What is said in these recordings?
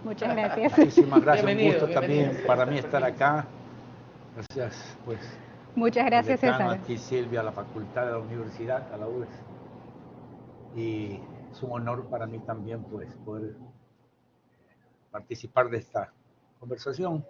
Muchas gracias. Muchísimas gracias, un gusto también para mí estar acá. Gracias, pues. Muchas gracias, decano, César. a ti, Silvia, a la facultad de la universidad, a la UES. Y es un honor para mí también, pues, poder participar de esta conversación.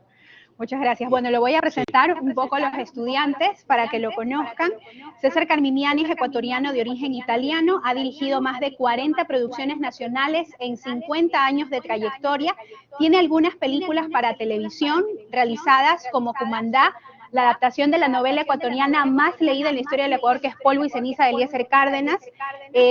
Muchas gracias. Bueno, lo voy a presentar un poco a los estudiantes para que lo conozcan. César Carminiani es ecuatoriano de origen italiano, ha dirigido más de 40 producciones nacionales en 50 años de trayectoria. Tiene algunas películas para televisión realizadas como Cumandá, la adaptación de la novela ecuatoriana más leída en la historia del Ecuador, que es Polvo y Ceniza de Eliezer Cárdenas,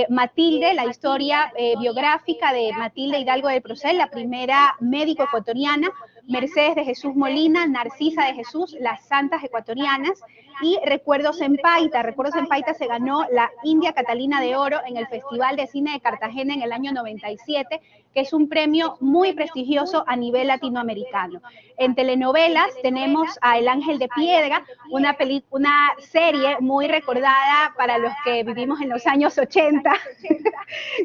Matilde, la historia biográfica de Matilde Hidalgo del Procel, la primera médico ecuatoriana, Mercedes de Jesús Molina, Narcisa de Jesús, Las Santas Ecuatorianas, y Recuerdos en Paita. Recuerdos en Paita se ganó la India Catalina de Oro en el Festival de Cine de Cartagena en el año 97, que es un premio muy prestigioso a nivel latinoamericano. En telenovelas tenemos a El Ángel de Piedra, una serie muy recordada para los que vivimos en los años 80,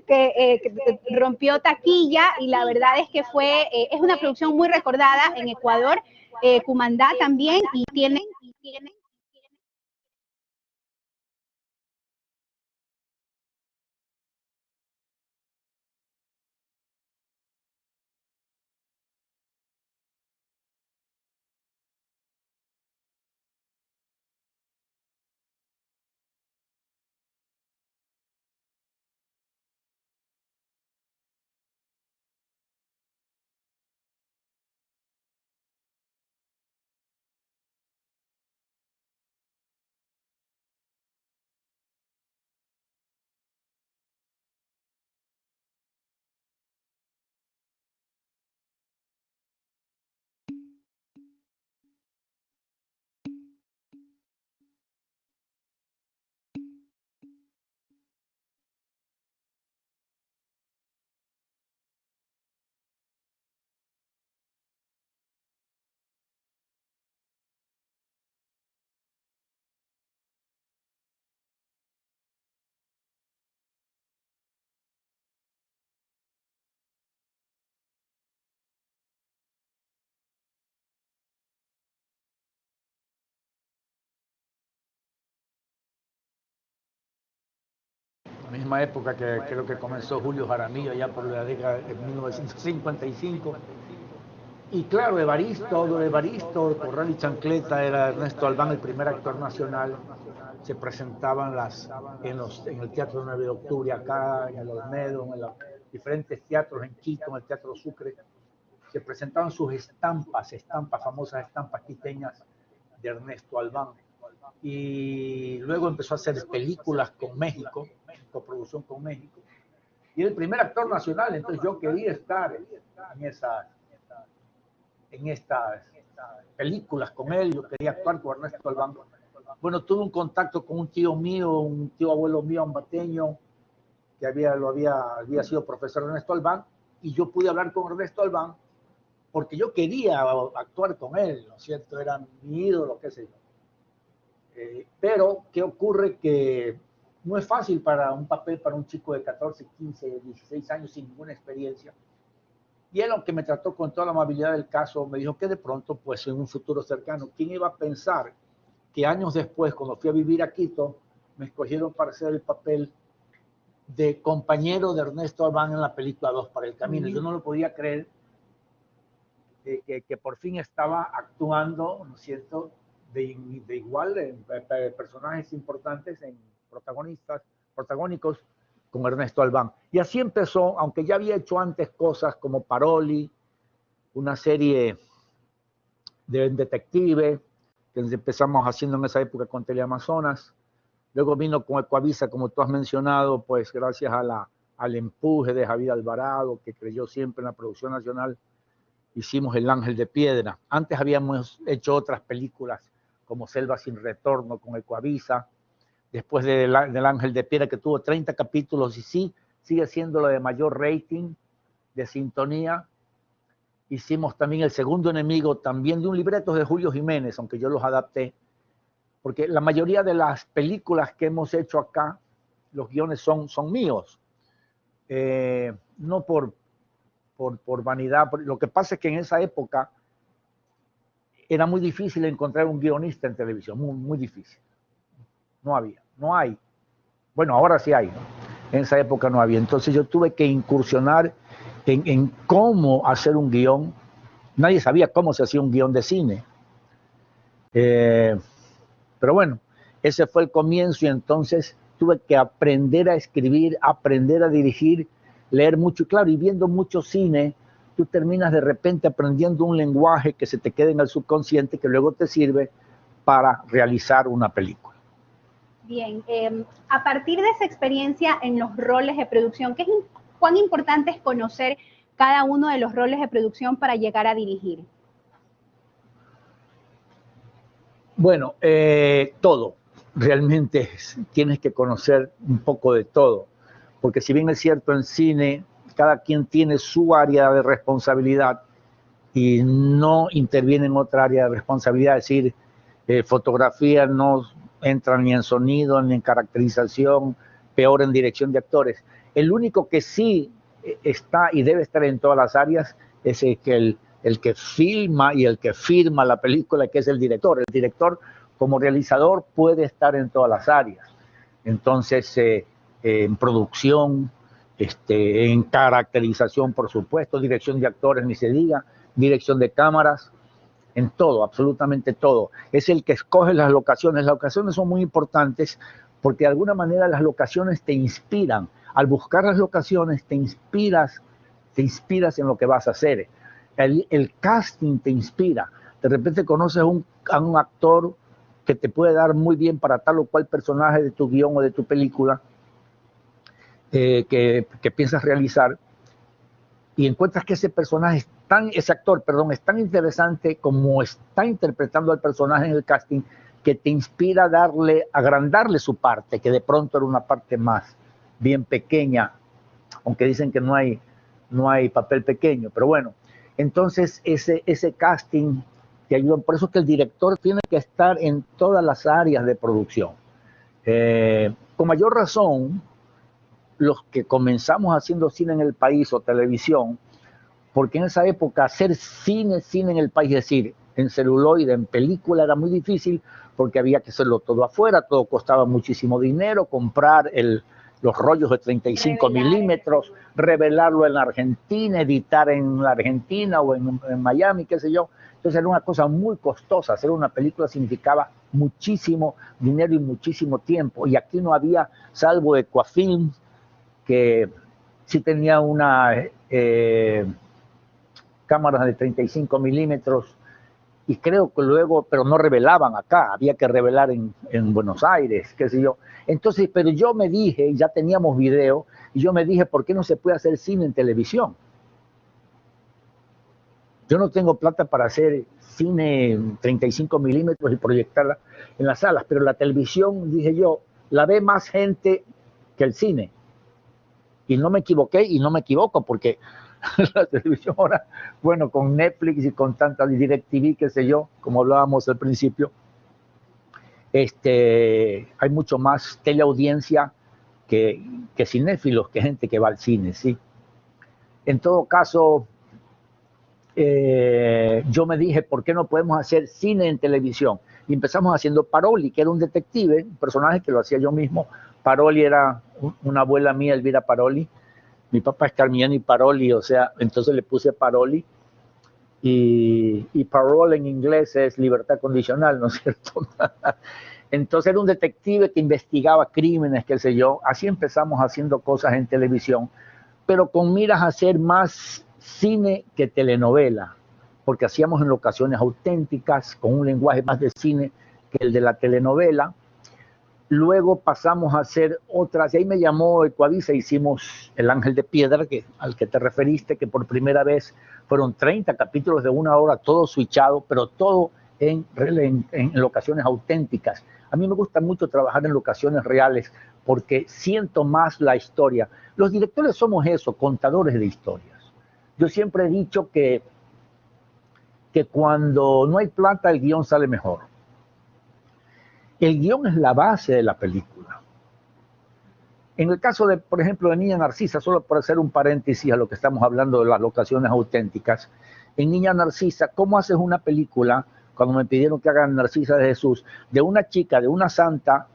que rompió taquilla, y la verdad es que es una producción muy recordada en Ecuador, Cumandá también, y tiene Misma época que creo que comenzó Julio Jaramillo, ya por la década de 1955. Y claro, Evaristo, Corral y Chancleta, era Ernesto Albán, el primer actor nacional. Se presentaban en el Teatro 9 de Octubre, acá, en el Olmedo, en los diferentes teatros, en Quito, en el Teatro Sucre. Se presentaban sus famosas estampas quiteñas de Ernesto Albán. Y luego empezó a hacer películas con México, coproducción con México, y era el primer actor nacional, entonces yo quería estar en estas películas con él, yo quería actuar con Ernesto Albán. Bueno, tuve un contacto con un tío mío, un tío abuelo mío ambateño, que había sido profesor de Ernesto Albán, y yo pude hablar con Ernesto Albán porque yo quería actuar con él, ¿no es cierto? Era mi ídolo, qué sé yo. Pero, ¿qué ocurre? Que no es fácil para un papel para un chico de 14, 15, 16 años sin ninguna experiencia. Y él, aunque me trató con toda la amabilidad del caso, me dijo que de pronto, pues en un futuro cercano, ¿quién iba a pensar que años después, cuando fui a vivir a Quito, me escogieron para hacer el papel de compañero de Ernesto Albán en la película Dos para el Camino? Yo no lo podía creer, que por fin estaba actuando, ¿no es cierto?, de igual personajes importantes, en protagónicos con Ernesto Albán. Y así empezó, aunque ya había hecho antes cosas como Paroli, una serie de detective que empezamos haciendo en esa época con Teleamazonas. Luego vino con Ecuavisa, como tú has mencionado, pues gracias al empuje de Javier Alvarado, que creyó siempre en la producción nacional, hicimos El Ángel de Piedra. Antes habíamos hecho otras películas como Selva sin Retorno con Ecuavisa, después del Ángel de Piedra, que tuvo 30 capítulos y sí, sigue siendo lo de mayor rating de sintonía. Hicimos también El Segundo Enemigo, también de un libreto de Julio Jiménez, aunque yo los adapté, porque la mayoría de las películas que hemos hecho acá, los guiones son míos. No por por vanidad. Lo que pasa es que en esa época era muy difícil encontrar un guionista en televisión, muy, muy difícil. No había, no hay. Bueno, ahora sí hay, ¿no? En esa época no había. Entonces yo tuve que incursionar en cómo hacer un guión. Nadie sabía cómo se hacía un guión de cine. Pero bueno, ese fue el comienzo y entonces tuve que aprender a escribir, aprender a dirigir, leer mucho. Y claro, y viendo mucho cine, tú terminas de repente aprendiendo un lenguaje que se te queda en el subconsciente que luego te sirve para realizar una película. Bien, a partir de esa experiencia en los roles de producción, ¿cuán importante es conocer cada uno de los roles de producción para llegar a dirigir? Bueno, todo. Realmente tienes que conocer un poco de todo, porque si bien es cierto en cine, cada quien tiene su área de responsabilidad y no interviene en otra área de responsabilidad, es decir, fotografía no entra ni en sonido, ni en caracterización, peor en dirección de actores. El único que sí está y debe estar en todas las áreas es el que filma y el que firma la película, que es el director. El director, como realizador, puede estar en todas las áreas. Entonces, en producción, en caracterización, por supuesto, dirección de actores, ni se diga, dirección de cámaras, en todo, absolutamente todo. Es el que escoge las locaciones. Las locaciones son muy importantes porque de alguna manera las locaciones te inspiran. Al buscar las locaciones te inspiras en lo que vas a hacer. El casting te inspira. De repente conoces a un actor que te puede dar muy bien para tal o cual personaje de tu guión o de tu película que piensas realizar, y encuentras que ese actor es tan interesante como está interpretando al personaje en el casting, que te inspira a agrandarle su parte, que de pronto era una parte más bien pequeña, aunque dicen que no hay papel pequeño, pero bueno, entonces ese casting te ayuda. Por eso es que el director tiene que estar en todas las áreas de producción. Con mayor razón, los que comenzamos haciendo cine en el país o televisión, porque en esa época hacer cine en el país, es decir, en celuloide, en película, era muy difícil porque había que hacerlo todo afuera, todo costaba muchísimo dinero, comprar los rollos de 35 milímetros, revelarlo en la Argentina, editar en la Argentina o en Miami, qué sé yo. Entonces era una cosa muy costosa. Hacer una película significaba muchísimo dinero y muchísimo tiempo. Y aquí no había, salvo Ecuafilm, que sí tenía una cámaras de 35 milímetros, y creo que luego, pero no revelaban acá, había que revelar en Buenos Aires, qué sé yo. Entonces, pero yo me dije, ya teníamos video, y yo me dije, ¿por qué no se puede hacer cine en televisión? Yo no tengo plata para hacer cine 35 milímetros y proyectarla en las salas, pero la televisión, dije yo, la ve más gente que el cine. Y no me equivoqué y no me equivoco, porque la televisión ahora, bueno, con Netflix y con tanta DirecTV, qué sé yo, como hablábamos al principio, hay mucho más teleaudiencia que cinéfilos, que gente que va al cine, ¿sí? En todo caso, yo me dije, ¿por qué no podemos hacer cine en televisión? Y empezamos haciendo Paroli, que era un detective, un personaje que lo hacía yo mismo. Paroli era una abuela mía, Elvira Paroli. Mi papá es Carmiani Paroli, o sea, entonces le puse Paroli. Y parole en inglés es libertad condicional, ¿no es cierto? Entonces era un detective que investigaba crímenes, qué sé yo. Así empezamos haciendo cosas en televisión, pero con miras a hacer más cine que telenovela, porque hacíamos en locaciones auténticas, con un lenguaje más de cine que el de la telenovela. Luego pasamos a hacer otras, y ahí me llamó Ecuavisa, hicimos El Ángel de Piedra, al que te referiste, que por primera vez fueron 30 capítulos de 1 hora, todo switchado, pero todo en locaciones auténticas. A mí me gusta mucho trabajar en locaciones reales porque siento más la historia. Los directores somos eso, contadores de historias. Yo siempre he dicho que cuando no hay plata, el guión sale mejor. El guión es la base de la película. En el caso de, por ejemplo, de Niña Narcisa, solo por hacer un paréntesis a lo que estamos hablando de las locaciones auténticas, en Niña Narcisa, ¿cómo haces una película, cuando me pidieron que hagan Narcisa de Jesús, de una chica, de una santa,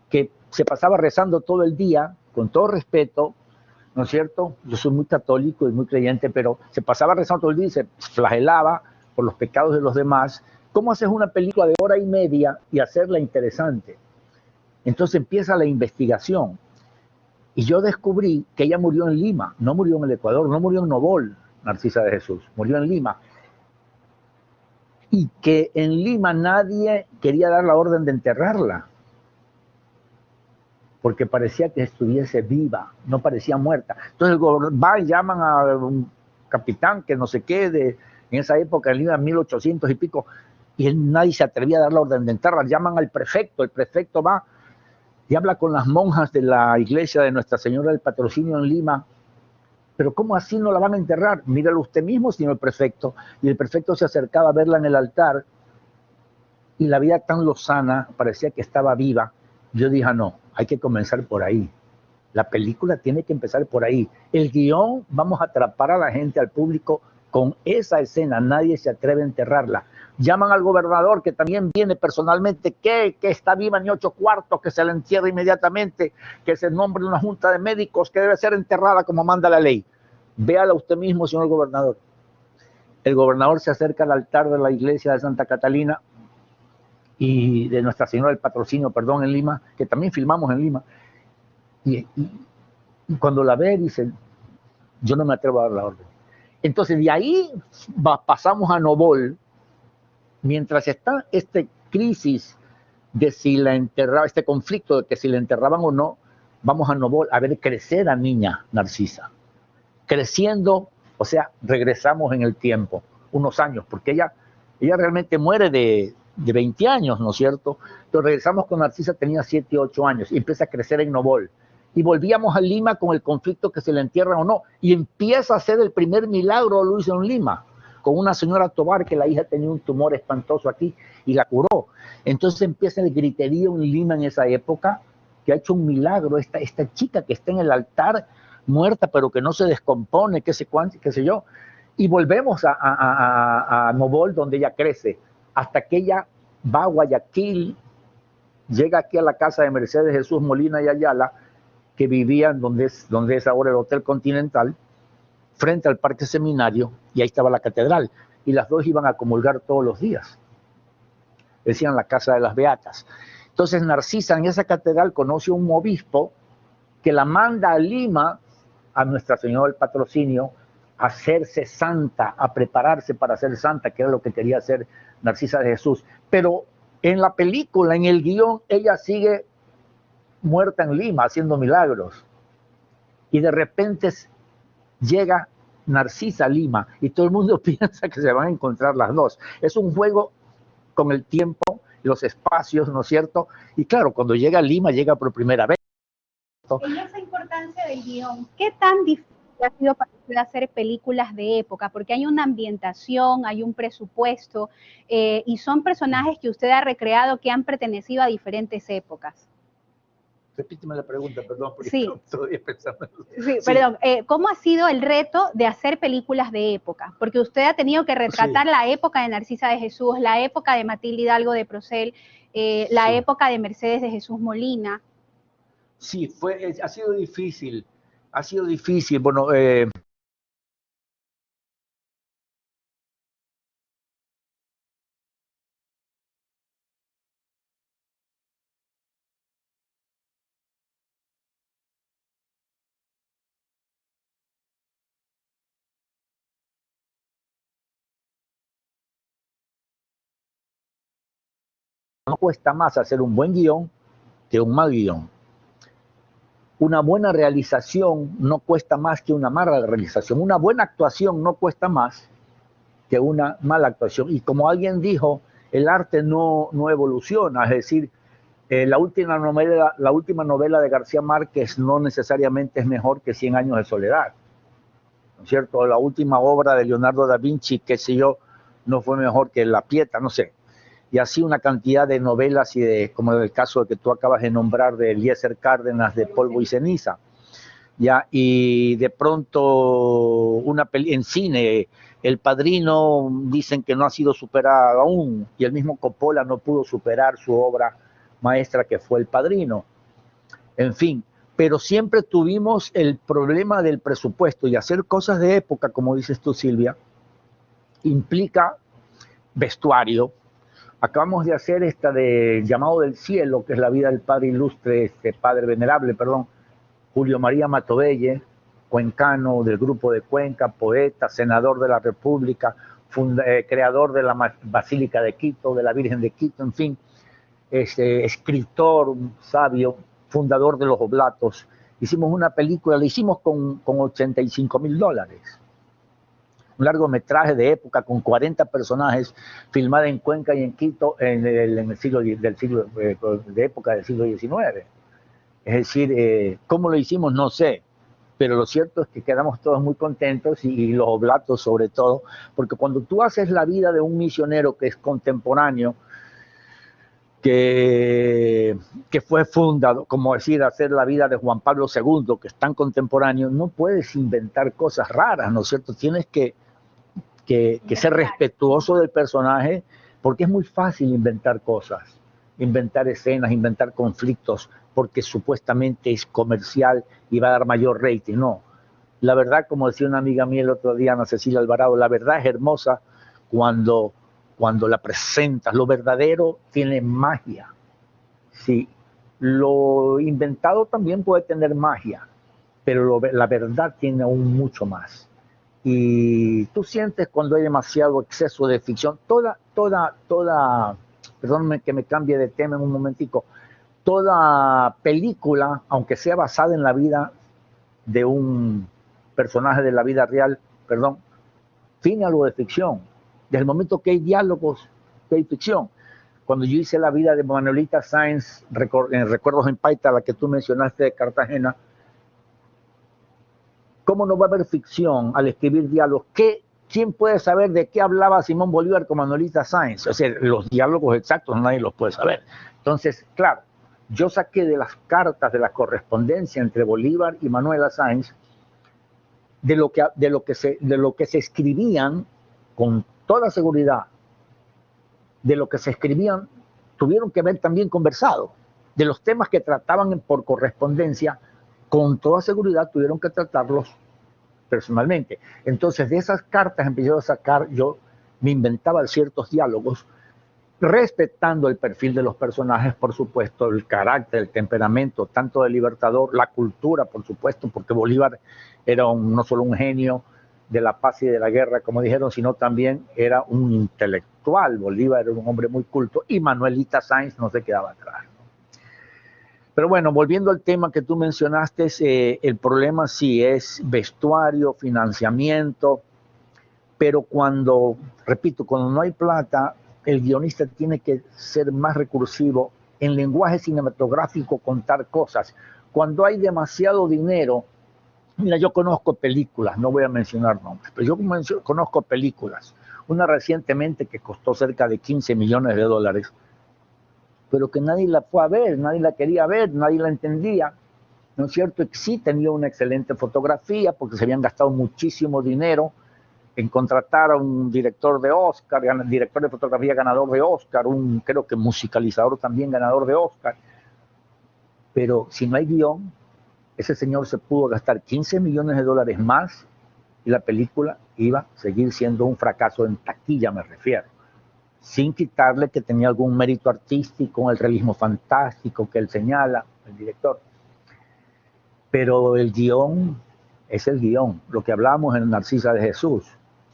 que se pasaba rezando todo el día, con todo respeto, ¿no es cierto? Yo soy muy católico y muy creyente, pero se pasaba rezando todo el día y se flagelaba por los pecados de los demás. ¿Cómo haces una película de hora y media y hacerla interesante? Entonces empieza la investigación. Y yo descubrí que ella murió en Lima, no murió en el Ecuador, no murió en Nobol, Narcisa de Jesús, murió en Lima. Y que en Lima nadie quería dar la orden de enterrarla, porque parecía que estuviese viva, no parecía muerta. Entonces van y llaman a un capitán que no sé qué, en esa época en Lima, 1800 y pico, y nadie se atrevía a dar la orden de enterrarla. Llaman al prefecto, el prefecto va y habla con las monjas de la iglesia de Nuestra Señora del Patrocinio en Lima. Pero ¿cómo así no la van a enterrar? Míralo usted mismo, señor prefecto. Y el prefecto se acercaba a verla en el altar y la veía tan lozana, parecía que estaba viva. Yo dije, no, hay que comenzar por ahí. La película tiene que empezar por ahí. El guión, vamos a atrapar a la gente, al público, con esa escena. Nadie se atreve a enterrarla. Llaman al gobernador, que también viene personalmente, que está viva ni 8 cuartos, que se la entierre inmediatamente, que se nombre una junta de médicos, que debe ser enterrada como manda la ley. Véala usted mismo, señor gobernador. El gobernador se acerca al altar de la iglesia de Santa Catalina y de Nuestra Señora del Patrocinio, perdón, en Lima, que también filmamos en Lima. Y cuando la ve, dice, yo no me atrevo a dar la orden. Entonces, de ahí pasamos a Nobol. Mientras está esta crisis de si la enterraba, este conflicto de que si la enterraban o no, vamos a Nobol a ver crecer a Niña Narcisa. Creciendo, o sea, regresamos en el tiempo, unos años, porque ella realmente muere de 20 años, ¿no es cierto? Entonces regresamos con Narcisa, tenía 7, 8 años, y empieza a crecer en Nobol. Y volvíamos a Lima con el conflicto que se le entierra o no, y empieza a hacer el primer milagro, lo hizo en Lima, con una señora Tobar, que la hija tenía un tumor espantoso aquí, y la curó. Entonces empieza el griterío en Lima en esa época, que ha hecho un milagro, esta chica que está en el altar, muerta, pero que no se descompone, qué sé yo. Y volvemos a Nobol, donde ella crece, hasta que ella va a Guayaquil, llega aquí a la casa de Mercedes Jesús Molina y Ayala, que vivían donde es ahora el Hotel Continental, frente al Parque Seminario, y ahí estaba la catedral. Y las dos iban a comulgar todos los días. Decían la Casa de las Beatas. Entonces Narcisa en esa catedral conoce a un obispo que la manda a Lima, a Nuestra Señora del Patrocinio, a hacerse santa, a prepararse para ser santa, que era lo que quería hacer Narcisa de Jesús. Pero en la película, en el guión, ella sigue muerta en Lima, haciendo milagros. Y de repente llega Narcisa a Lima, y todo el mundo piensa que se van a encontrar las dos. Es un juego con el tiempo, los espacios, ¿no es cierto? Y claro, cuando llega a Lima, llega por primera vez. En esa importancia del guión, ¿qué tan difícil ha sido para usted hacer películas de época? Porque hay una ambientación, hay un presupuesto, y son personajes que usted ha recreado que han pertenecido a diferentes épocas. Repíteme la pregunta, perdón, porque sí. Todavía pensando. Sí, perdón. ¿Cómo ha sido el reto de hacer películas de época? Porque usted ha tenido que retratar la época de Narcisa de Jesús, la época de Matilde Hidalgo de Procel, la época de Mercedes de Jesús Molina. Sí, ha sido difícil. Ha sido difícil. Bueno, no cuesta más hacer un buen guión que un mal guión. Una buena realización no cuesta más que una mala realización. Una buena actuación no cuesta más que una mala actuación. Y como alguien dijo, el arte no evoluciona. Es decir, la última novela de García Márquez no necesariamente es mejor que 100 años de soledad, ¿no es cierto? La última obra de Leonardo da Vinci, qué sé yo, no fue mejor que La Pieta, no sé. y así una cantidad de novelas y de, como el caso que tú acabas de nombrar de Eliezer Cárdenas, de Polvo y Ceniza, ya, y de pronto en cine, El Padrino dicen que no ha sido superado aún, y el mismo Coppola no pudo superar su obra maestra que fue El Padrino. En fin, pero siempre tuvimos el problema del presupuesto, y hacer cosas de época, como dices tú, Silvia, implica vestuario. Acabamos de hacer esta de Llamado del Cielo, que es la vida del padre ilustre, padre venerable, perdón, Julio María Matovelle, cuencano del Grupo de Cuenca, poeta, senador de la República, creador de la Basílica de Quito, de la Virgen de Quito, en fin, escritor, sabio, fundador de Los Oblatos. Hicimos una película, la hicimos con $85,000. Un largometraje de época con 40 personajes, filmada en Cuenca y en Quito en el siglo de época del siglo XIX. Es decir, ¿cómo lo hicimos? No sé, pero lo cierto es que quedamos todos muy contentos y Los Oblatos sobre todo, porque cuando tú haces la vida de un misionero que es contemporáneo, que fue fundado, como decir, hacer la vida de Juan Pablo II, que es tan contemporáneo, no puedes inventar cosas raras, ¿no es cierto? Tienes que ser respetuoso del personaje, porque es muy fácil inventar cosas, inventar escenas, inventar conflictos, porque supuestamente es comercial y va a dar mayor rating. No, la verdad, como decía una amiga mía el otro día, Ana Cecilia Alvarado, la verdad es hermosa cuando la presentas. Lo verdadero tiene magia. Sí, lo inventado también puede tener magia, pero la verdad tiene aún mucho más. Y tú sientes cuando hay demasiado exceso de ficción, perdóname que me cambie de tema en un momentico, toda película, aunque sea basada en la vida de un personaje de la vida real, tiene algo de ficción. Desde el momento que hay diálogos, que hay ficción. Cuando yo hice la vida de Manuelita Sáenz, en Recuerdos en Paita, la que tú mencionaste de Cartagena, ¿cómo no va a haber ficción al escribir diálogos? ¿Quién puede saber de qué hablaba Simón Bolívar con Manuelita Sáenz? O sea, los diálogos exactos nadie los puede saber. Entonces, claro, yo saqué de las cartas, de la correspondencia entre Bolívar y Manuela Sáenz, de lo que se escribían con toda seguridad, de lo que se escribían, tuvieron que haber también conversado. De los temas que trataban por correspondencia, con toda seguridad tuvieron que tratarlos personalmente. Entonces, de esas cartas empecé a sacar, yo me inventaba ciertos diálogos, respetando el perfil de los personajes, por supuesto, el carácter, el temperamento, tanto del Libertador, la cultura, por supuesto, porque Bolívar era no solo un genio de la paz y de la guerra, como dijeron, sino también era un intelectual. Bolívar era un hombre muy culto y Manuelita Sáenz no se quedaba atrás. Pero bueno, volviendo al tema que tú mencionaste, el problema sí es vestuario, financiamiento, pero repito, cuando no hay plata, el guionista tiene que ser más recursivo en lenguaje cinematográfico, contar cosas. Cuando hay demasiado dinero, mira, yo conozco películas, no voy a mencionar nombres, pero yo conozco películas. Una recientemente que costó cerca de $15 millones, pero que nadie la fue a ver, nadie la quería ver, nadie la entendía, ¿no es cierto? Sí tenía una excelente fotografía porque se habían gastado muchísimo dinero en contratar a un director de Oscar, director de fotografía ganador de Oscar, creo que musicalizador también ganador de Oscar. Pero si no hay guión, ese señor se pudo gastar $15 millones más y la película iba a seguir siendo un fracaso en taquilla, me refiero. Sin quitarle que tenía algún mérito artístico, el realismo fantástico que él señala, el director. Pero el guión es el guión, lo que hablábamos en Narcisa de Jesús.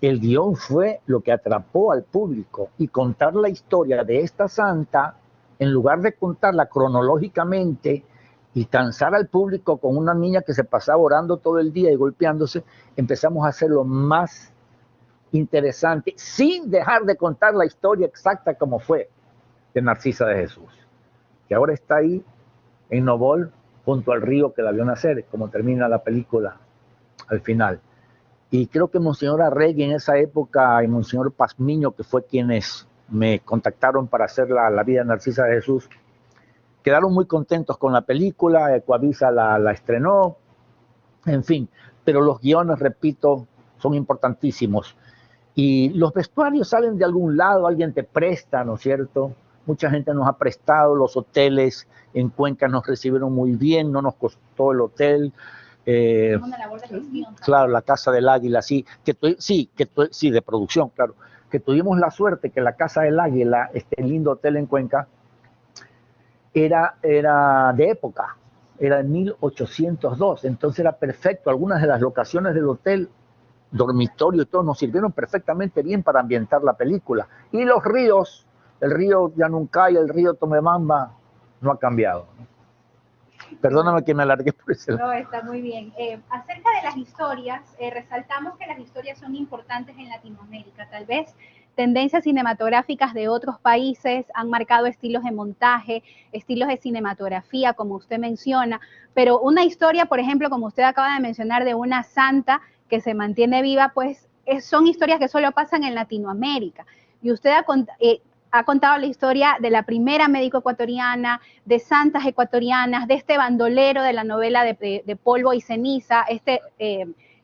El guión fue lo que atrapó al público, y contar la historia de esta santa, en lugar de contarla cronológicamente y cansar al público con una niña que se pasaba orando todo el día y golpeándose, empezamos a hacerlo más interesante, sin dejar de contar la historia exacta como fue de Narcisa de Jesús, que ahora está ahí en Novol, junto al río que la vio nacer, como termina la película al final. Y creo que Monseñor Arregui en esa época y Monseñor Pazmiño, que fue quienes me contactaron para hacer la vida de Narcisa de Jesús. Quedaron muy contentos con la película, Ecuavisa la estrenó, en fin, pero los guiones, repito, son importantísimos. Y los vestuarios salen de algún lado, alguien te presta, ¿no es cierto? Mucha gente nos ha prestado, los hoteles en Cuenca nos recibieron muy bien, no nos costó el hotel. Una labor de gestión. Claro, la Casa del Águila, sí, sí, de producción, claro. Que tuvimos la suerte que la Casa del Águila, este lindo hotel en Cuenca, era de época, era de 1802, entonces era perfecto. Algunas de las locaciones del hotel, dormitorio y todo, nos sirvieron perfectamente bien para ambientar la película. Y los ríos, el río Yanuncay, el río Tomebamba, no ha cambiado. Perdóname que me alargué por ese lado. No, está muy bien. Acerca de las historias, resaltamos que las historias son importantes en Latinoamérica. Tal vez tendencias cinematográficas de otros países han marcado estilos de montaje, estilos de cinematografía, como usted menciona, pero una historia, por ejemplo, como usted acaba de mencionar, de una santa que se mantiene viva, pues son historias que solo pasan en Latinoamérica. Y usted ha contado la historia de la primera médico ecuatoriana, de santas ecuatorianas, de este bandolero de la novela de Polvo y Ceniza,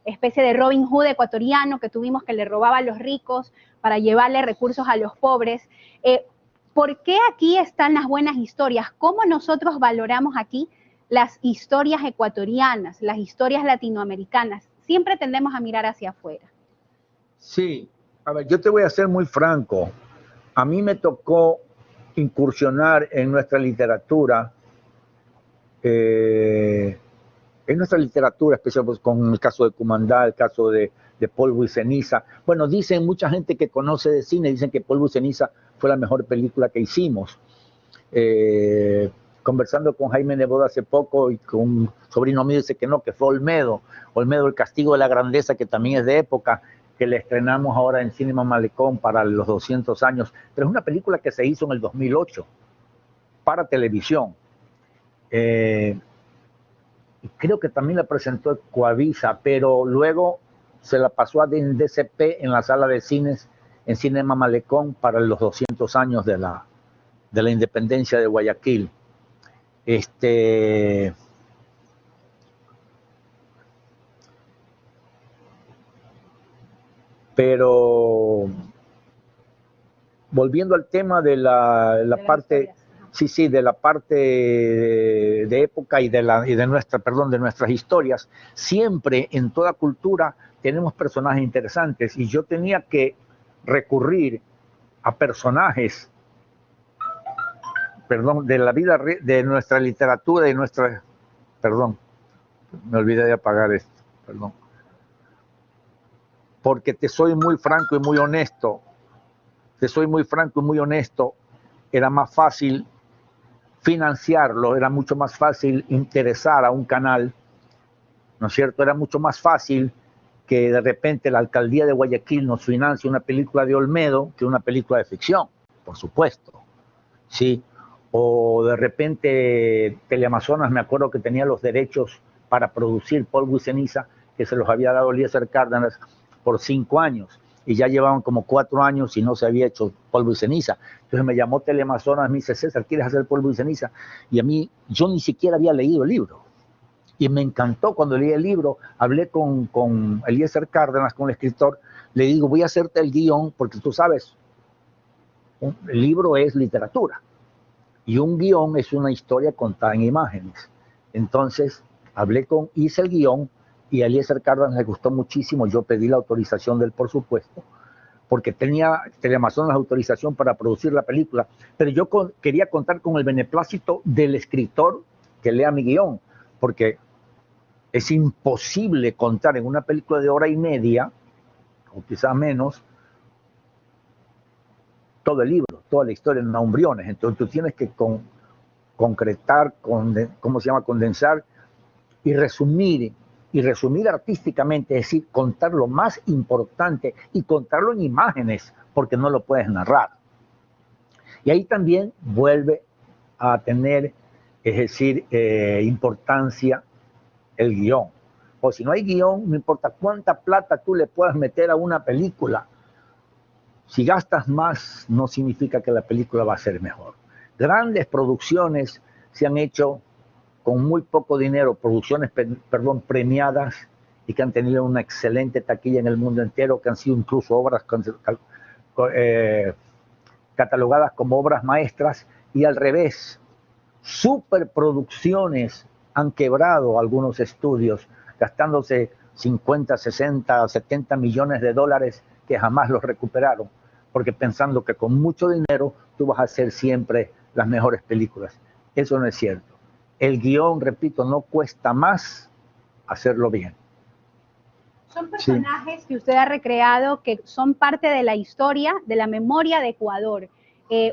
especie de Robin Hood ecuatoriano que tuvimos, que le robaba a los ricos para llevarle recursos a los pobres. ¿Por qué aquí están las buenas historias? ¿Cómo nosotros valoramos aquí las historias ecuatorianas, las historias latinoamericanas? Siempre tendemos a mirar hacia afuera. Sí, a ver, yo te voy a ser muy franco. A mí me tocó incursionar en nuestra literatura, especial pues, con el caso de Cumandá, el caso de Polvo y Ceniza. Bueno, dicen mucha gente que conoce de cine, dicen que Polvo y Ceniza fue la mejor película que hicimos. Conversando con Jaime Nebot hace poco y con un sobrino mío dice que no, que fue Olmedo, El Castigo de la Grandeza, que también es de época, que le estrenamos ahora en Cinema Malecón para los 200 años, pero es una película que se hizo en el 2008 para televisión. Creo que también la presentó Ecuavisa, pero luego se la pasó a DCP en la sala de cines en Cinema Malecón para los 200 años de la independencia de Guayaquil. Pero volviendo al tema de la parte, sí, de la parte de época y de nuestras historias, siempre en toda cultura tenemos personajes interesantes y yo tenía que recurrir a personajes, de la vida, de nuestra literatura y me olvidé de apagar esto, porque te soy muy franco y muy honesto, era más fácil financiarlo, era mucho más fácil interesar a un canal, ¿no es cierto? Era mucho más fácil que de repente la alcaldía de Guayaquil nos financie una película de Olmedo que una película de ficción, por supuesto, ¿sí? O de repente Teleamazonas, me acuerdo que tenía los derechos para producir Polvo y Ceniza, que se los había dado Eliezer Cárdenas por 5 años, y ya llevaban como 4 años y no se había hecho Polvo y Ceniza. Entonces me llamó Teleamazonas, me dice, César, ¿quieres hacer Polvo y Ceniza? Y a mí, yo ni siquiera había leído el libro. Y me encantó cuando leí el libro, hablé con Eliezer Cárdenas, con el escritor, le digo, voy a hacerte el guión, porque tú sabes, el libro es literatura, y un guión es una historia contada en imágenes. Entonces, hice el guión, y a Eliezer Cárdenas le gustó muchísimo, yo pedí la autorización de él, por supuesto, porque tenía Teleamazonas la autorización para producir la película, pero yo quería contar con el beneplácito del escritor que lea mi guión, porque es imposible contar en una película de 1 hora y media, o quizás menos, todo el libro, toda la historia en embriones. Entonces tú tienes que concretar, condensar y resumir artísticamente, es decir, contar lo más importante y contarlo en imágenes, porque no lo puedes narrar. Y ahí también vuelve a tener, es decir, importancia el guión. O si no hay guión, no importa cuánta plata tú le puedas meter a una película, si gastas más, no significa que la película va a ser mejor. Grandes producciones se han hecho con muy poco dinero, producciones, premiadas y que han tenido una excelente taquilla en el mundo entero, que han sido incluso obras catalogadas como obras maestras, y al revés, superproducciones han quebrado algunos estudios, gastándose 50, 60, 70 millones de dólares que jamás los recuperaron, porque pensando que con mucho dinero tú vas a hacer siempre las mejores películas. Eso no es cierto. El guión, repito, no cuesta más hacerlo bien. Son personajes que usted ha recreado que son parte de la historia, de la memoria de Ecuador.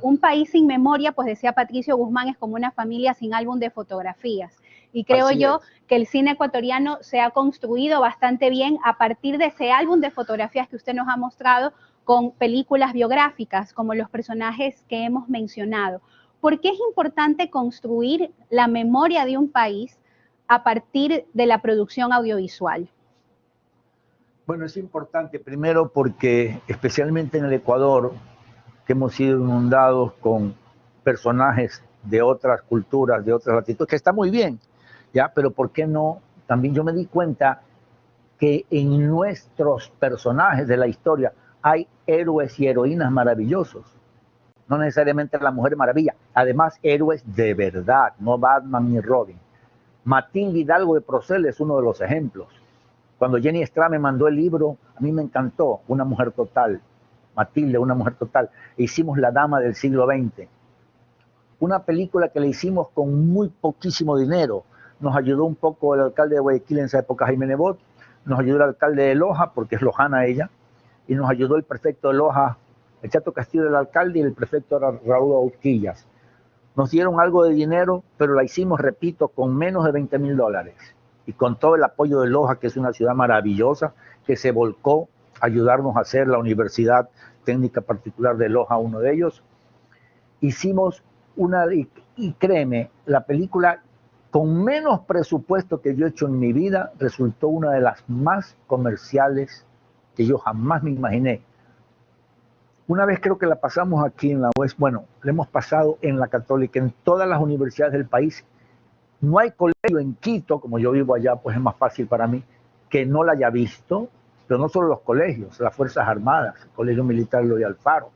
Un país sin memoria, pues decía Patricio Guzmán, es como una familia sin álbum de fotografías. Y creo yo que el cine ecuatoriano se ha construido bastante bien a partir de ese álbum de fotografías que usted nos ha mostrado, con películas biográficas, como los personajes que hemos mencionado. ¿Por qué es importante construir la memoria de un país a partir de la producción audiovisual? Bueno, es importante primero porque, especialmente en el Ecuador, que hemos sido inundados con personajes de otras culturas, de otras latitudes, que está muy bien, ¿ya? Pero ¿por qué no? También yo me di cuenta que en nuestros personajes de la historia hay héroes y heroínas maravillosos. No necesariamente la Mujer Maravilla, además héroes de verdad, no Batman ni Robin. Matilde Hidalgo de Procel es uno de los ejemplos. Cuando Jenny Estrada me mandó el libro, a mí me encantó, Una Mujer Total. Matilde, Una Mujer Total. E hicimos La Dama del siglo XX. Una película que le hicimos con muy poquísimo dinero. Nos ayudó un poco el alcalde de Guayaquil en esa época, Jaime Nebot. Nos ayudó el alcalde de Loja, porque es lojana ella. Y nos ayudó el prefecto de Loja, el Chato Castillo, el alcalde, y el prefecto era Raúl Auquillas. Nos dieron algo de dinero, pero la hicimos, repito, con menos de $20,000. Y con todo el apoyo de Loja, que es una ciudad maravillosa, que se volcó a ayudarnos a hacer la Universidad Técnica Particular de Loja, uno de ellos. Hicimos una, y créeme, la película con menos presupuesto que yo he hecho en mi vida, resultó una de las más comerciales que yo jamás me imaginé. Una vez creo que la pasamos aquí en la UES, bueno, la hemos pasado en la Católica, en todas las universidades del país. No hay colegio en Quito, como yo vivo allá, pues es más fácil para mí, que no la haya visto, pero no solo los colegios, las Fuerzas Armadas, el Colegio Militar Eloy Alfaro,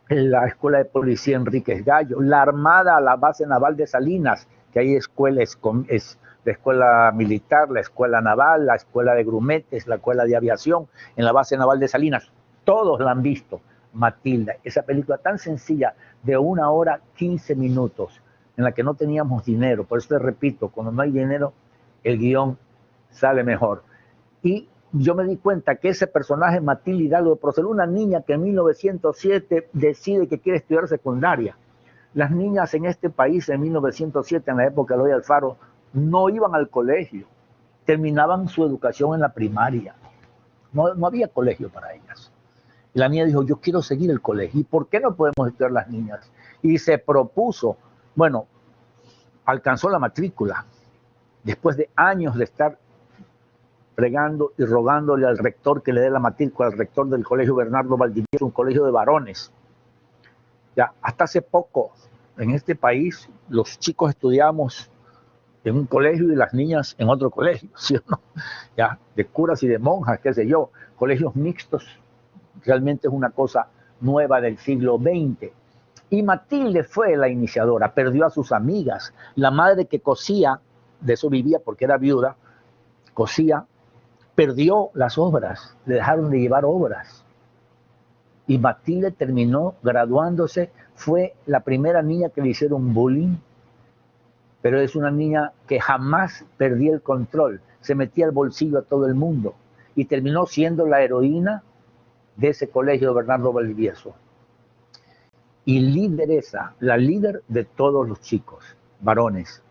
la Escuela de Policía Enríquez Gallo, la Armada, la Base Naval de Salinas, que hay escuelas, es la Escuela Militar, la Escuela Naval, la Escuela de Grumetes, la Escuela de Aviación, en la Base Naval de Salinas. Todos la han visto. Matilda, esa película tan sencilla de 1 hora 15 minutos, en la que no teníamos dinero. Por eso te repito, cuando no hay dinero, el guión sale mejor. Y yo me di cuenta que ese personaje, Matilde Hidalgo de Procel, una niña que en 1907 decide que quiere estudiar secundaria. Las niñas en este país en 1907, en la época de Eloy Alfaro, no iban al colegio, terminaban su educación en la primaria. No había colegio para ellas. Y la niña dijo, yo quiero seguir el colegio. ¿Y por qué no podemos estudiar las niñas? Y se propuso, bueno, alcanzó la matrícula. Después de años de estar pregando y rogándole al rector que le dé la matrícula, al rector del colegio Bernardo Valdivieso, un colegio de varones. Ya, hasta hace poco, en este país, los chicos estudiamos en un colegio y las niñas en otro colegio, ¿sí o no? Ya, de curas y de monjas, qué sé yo, colegios mixtos. Realmente es una cosa nueva del siglo XX. Y Matilde fue la iniciadora, perdió a sus amigas. La madre que cosía, de eso vivía porque era viuda, cosía, perdió las obras, le dejaron de llevar obras. Y Matilde terminó graduándose, fue la primera niña que le hicieron bullying, pero es una niña que jamás perdía el control, se metía al bolsillo a todo el mundo y terminó siendo la heroína de ese colegio de Bernardo Valdivieso. Y lideresa, la líder de todos los chicos, varones.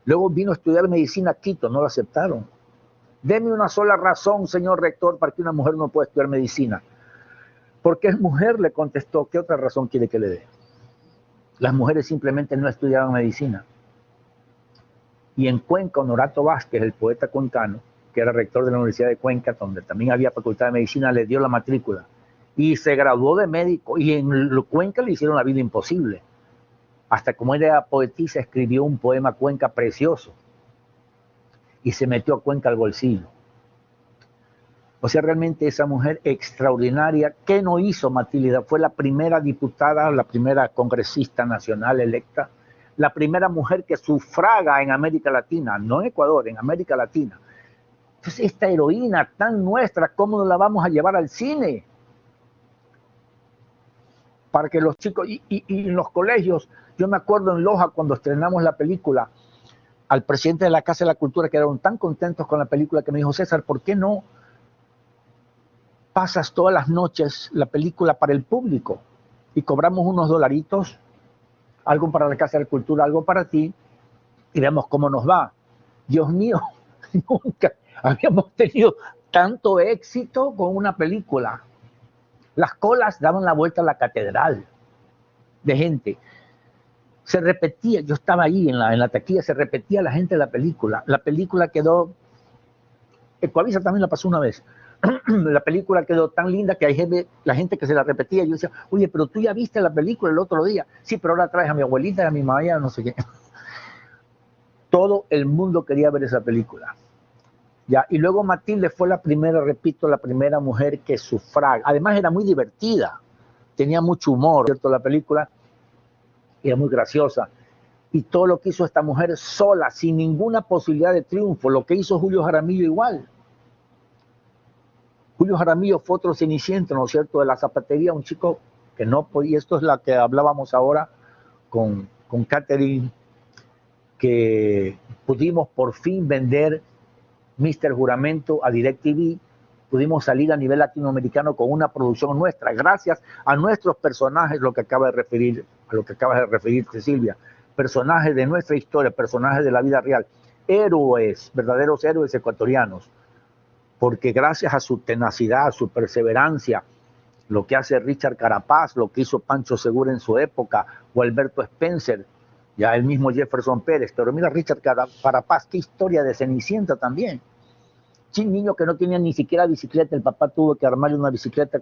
Luego vino a estudiar medicina a Quito, no la aceptaron. Deme una sola razón, señor rector, para que una mujer no pueda estudiar medicina. Porque es mujer, le contestó. ¿Qué otra razón quiere que le dé? Las mujeres simplemente no estudiaban medicina. Y en Cuenca, Honorato Vázquez, el poeta cuencano, que era rector de la Universidad de Cuenca, donde también había facultad de medicina, le dio la matrícula. y se graduó de médico, y en Cuenca le hicieron la vida imposible. Hasta como era poetisa, escribió un poema Cuenca precioso, y se metió a Cuenca al bolsillo. O sea, realmente esa mujer extraordinaria, ¿qué no hizo Matilde? Fue la primera diputada, la primera congresista nacional electa, la primera mujer que sufraga en América Latina, no en Ecuador, en América Latina. Entonces, esta heroína tan nuestra, ¿cómo la vamos a llevar al cine? Para que los chicos, y en los colegios, yo me acuerdo en Loja cuando estrenamos la película, al presidente de la Casa de la Cultura, que quedaron tan contentos con la película, que me dijo, César, ¿por qué no pasas todas las noches la película para el público y cobramos unos dolaritos, algo para la Casa de la Cultura, algo para ti, y vemos cómo nos va? Dios mío, nunca habíamos tenido tanto éxito con una película. Las colas daban la vuelta a la catedral de gente. Se repetía, yo estaba ahí en la taquilla, se repetía la gente de la película. La película quedó, Ecuavisa también la pasó una vez. La película quedó tan linda que hay gente, la gente que se la repetía. Yo decía, oye, pero tú ya viste la película el otro día. Sí, pero ahora traes a mi abuelita y a mi mamá, ya no sé qué. Todo el mundo quería ver esa película. Ya, y luego Matilde fue la primera, repito, la primera mujer que sufraga. Además era muy divertida, tenía mucho humor, ¿cierto? La película era muy graciosa. Y todo lo que hizo esta mujer sola, sin ninguna posibilidad de triunfo, lo que hizo Julio Jaramillo igual. Julio Jaramillo fue otro ceniciento, ¿no es cierto?, de la zapatería, un chico que no podía, esto es la que hablábamos ahora con Catherine, que pudimos por fin vender Mr. Juramento a DirecTV, pudimos salir a nivel latinoamericano con una producción nuestra, gracias a nuestros personajes, lo que acaba de referir, a lo que acabas de referirte, Silvia, personajes de nuestra historia, personajes de la vida real, héroes, verdaderos héroes ecuatorianos, porque gracias a su tenacidad, a su perseverancia, lo que hace Richard Carapaz, lo que hizo Pancho Segura en su época, o Alberto Spencer, ya el mismo Jefferson Pérez, pero mira Richard Carapaz, qué historia de Cenicienta también. Un niño que no tenía ni siquiera bicicleta, el papá tuvo que armarle una bicicleta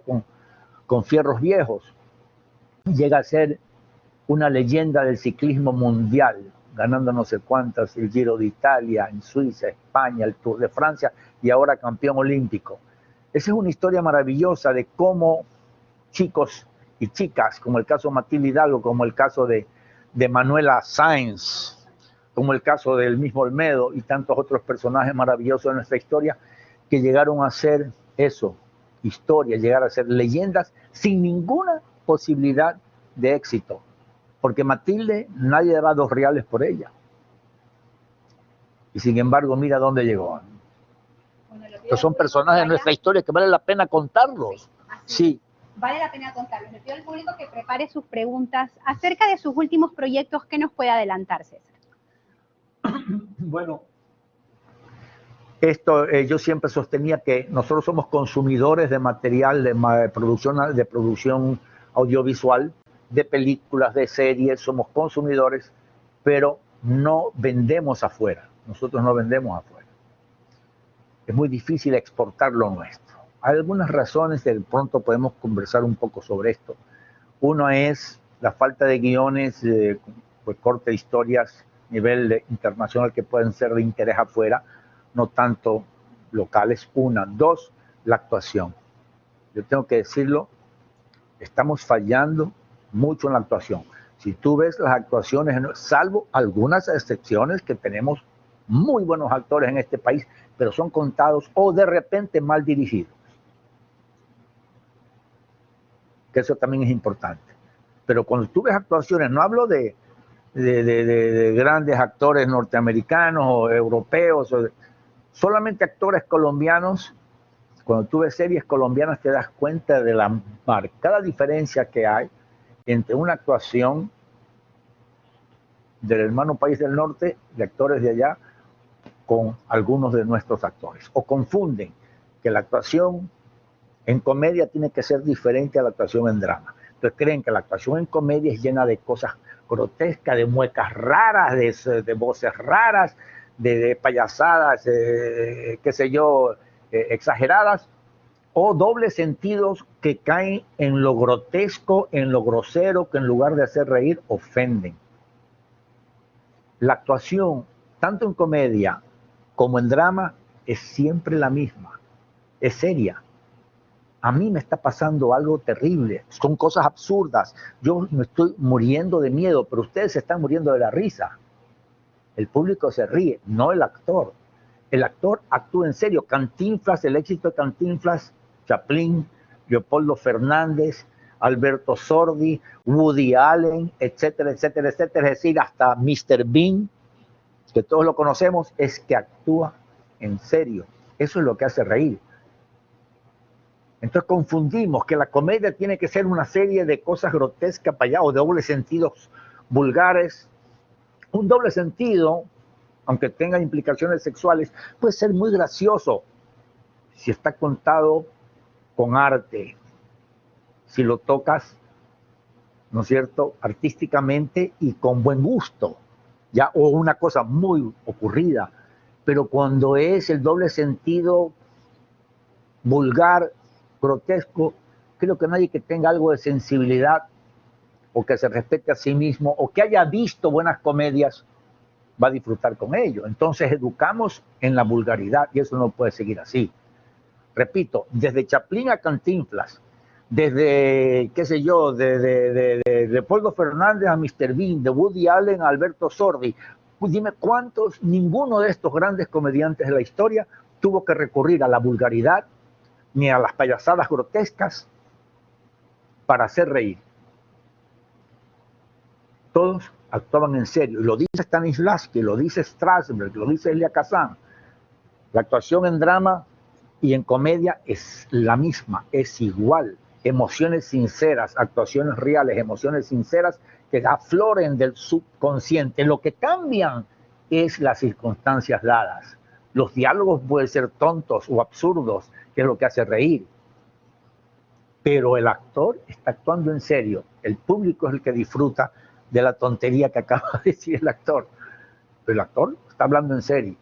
con fierros viejos. Llega a ser una leyenda del ciclismo mundial, ganando no sé cuántas, el Giro de Italia, en Suiza, España, el Tour de Francia y ahora campeón olímpico. Esa es una historia maravillosa de cómo chicos y chicas, como el caso de Matilde Hidalgo, como el caso de Manuela Sáenz, como el caso del mismo Olmedo y tantos otros personajes maravillosos de nuestra historia, que llegaron a ser eso, historia, llegar a ser leyendas sin ninguna posibilidad de éxito. Porque Matilde, nadie daba 2 reales por ella. Y sin embargo, mira dónde llegó. Estos son personajes de nuestra historia que vale la pena contarlos. Sí. Vale la pena contarlos. Le pido al público que prepare sus preguntas acerca de sus últimos proyectos. ¿Qué nos puede adelantar, César? Bueno, esto yo siempre sostenía que nosotros somos consumidores de material de producción audiovisual, de películas, de series, somos consumidores, pero no vendemos afuera. Nosotros no vendemos afuera. Es muy difícil exportar lo nuestro. Hay algunas razones, de pronto podemos conversar un poco sobre esto. Uno es la falta de guiones, pues corte de historias a nivel internacional que pueden ser de interés afuera, no tanto locales. Una. 2, la actuación. Yo tengo que decirlo, estamos fallando mucho en la actuación. Si tú ves las actuaciones, salvo algunas excepciones que tenemos muy buenos actores en este país, pero son contados o de repente mal dirigidos. Que eso también es importante. Pero cuando tú ves actuaciones, no hablo de grandes actores norteamericanos o europeos, solamente actores colombianos. Cuando tú ves series colombianas te das cuenta de la marcada diferencia que hay entre una actuación del hermano país del norte, de actores de allá, con algunos de nuestros actores. O confunden que la actuación en comedia tiene que ser diferente a la actuación en drama. Entonces creen que la actuación en comedia es llena de cosas grotescas, de muecas raras, de voces raras, de payasadas, qué sé yo, exageradas. o dobles sentidos que caen en lo grotesco, en lo grosero, que en lugar de hacer reír, ofenden. La actuación, tanto en comedia como en drama, es siempre la misma, es seria. A mí me está pasando algo terrible, son cosas absurdas, yo me estoy muriendo de miedo, pero ustedes se están muriendo de la risa. El público se ríe, no el actor. El actor actúa en serio. Cantinflas, el éxito de Cantinflas, Chaplin, Leopoldo Fernández, Alberto Sordi, Woody Allen, etcétera, etcétera, etcétera. Es decir, hasta Mr. Bean, que todos lo conocemos, es que actúa en serio. Eso es lo que hace reír. Entonces confundimos que la comedia tiene que ser una serie de cosas grotescas para allá o de dobles sentidos vulgares. Un doble sentido, aunque tenga implicaciones sexuales, puede ser muy gracioso si está contado con arte, si lo tocas, ¿no es cierto?, artísticamente y con buen gusto, ya, o una cosa muy ocurrida. Pero cuando es el doble sentido vulgar, grotesco, creo que nadie que tenga algo de sensibilidad o que se respete a sí mismo o que haya visto buenas comedias va a disfrutar con ello. Entonces educamos en la vulgaridad y eso no puede seguir así. Repito, desde Chaplin a Cantinflas, desde, qué sé yo, de Leopoldo Fernández a Mr. Bean, de Woody Allen a Alberto Sordi. Pues dime cuántos, ninguno de estos grandes comediantes de la historia tuvo que recurrir a la vulgaridad ni a las payasadas grotescas para hacer reír. Todos actuaban en serio, y lo dice Stanislavski, lo dice Strasberg, lo dice Elia Kazan. La actuación en drama y en comedia es la misma, es igual. Emociones sinceras, actuaciones reales, emociones sinceras que afloren del subconsciente. Lo que cambian es las circunstancias dadas. Los diálogos pueden ser tontos o absurdos, que es lo que hace reír. Pero el actor está actuando en serio. El público es el que disfruta de la tontería que acaba de decir el actor. Pero el actor está hablando en serio.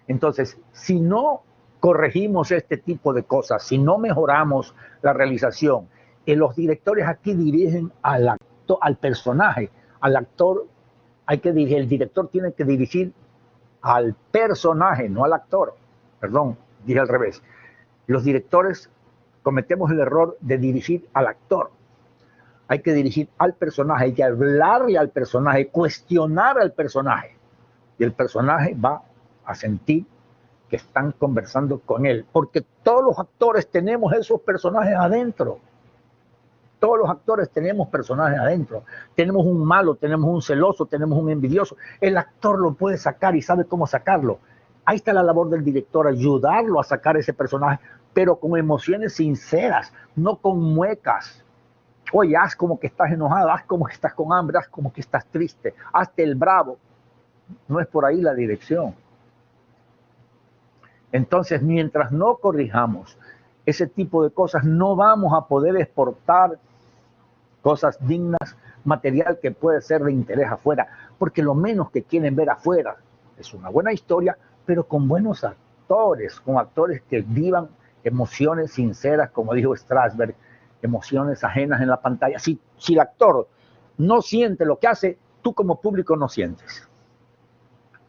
Entonces, si no corregimos este tipo de cosas, si no mejoramos la realización, los directores aquí dirigen al actor, al personaje, al actor hay que dirigir, el director tiene que dirigir al personaje, no al actor. Perdón, dije al revés. Los directores cometemos el error de dirigir al actor. Hay que dirigir al personaje, hay que hablarle al personaje, cuestionar al personaje. Y el personaje va a sentir que están conversando con él, porque todos los actores tenemos esos personajes adentro. Todos los actores tenemos personajes adentro. Tenemos un malo, tenemos un celoso, tenemos un envidioso. El actor lo puede sacar y sabe cómo sacarlo. Ahí está la labor del director, ayudarlo a sacar ese personaje, pero con emociones sinceras, no con muecas. Oye, haz como que estás enojado, haz como que estás con hambre, haz como que estás triste, hazte el bravo. No es por ahí la dirección. Entonces, mientras no corrijamos ese tipo de cosas, no vamos a poder exportar cosas dignas, material que puede ser de interés afuera, porque lo menos que quieren ver afuera es una buena historia, pero con buenos actores, con actores que vivan emociones sinceras, como dijo Strasberg, emociones ajenas en la pantalla. Si el actor no siente lo que hace, tú como público no sientes.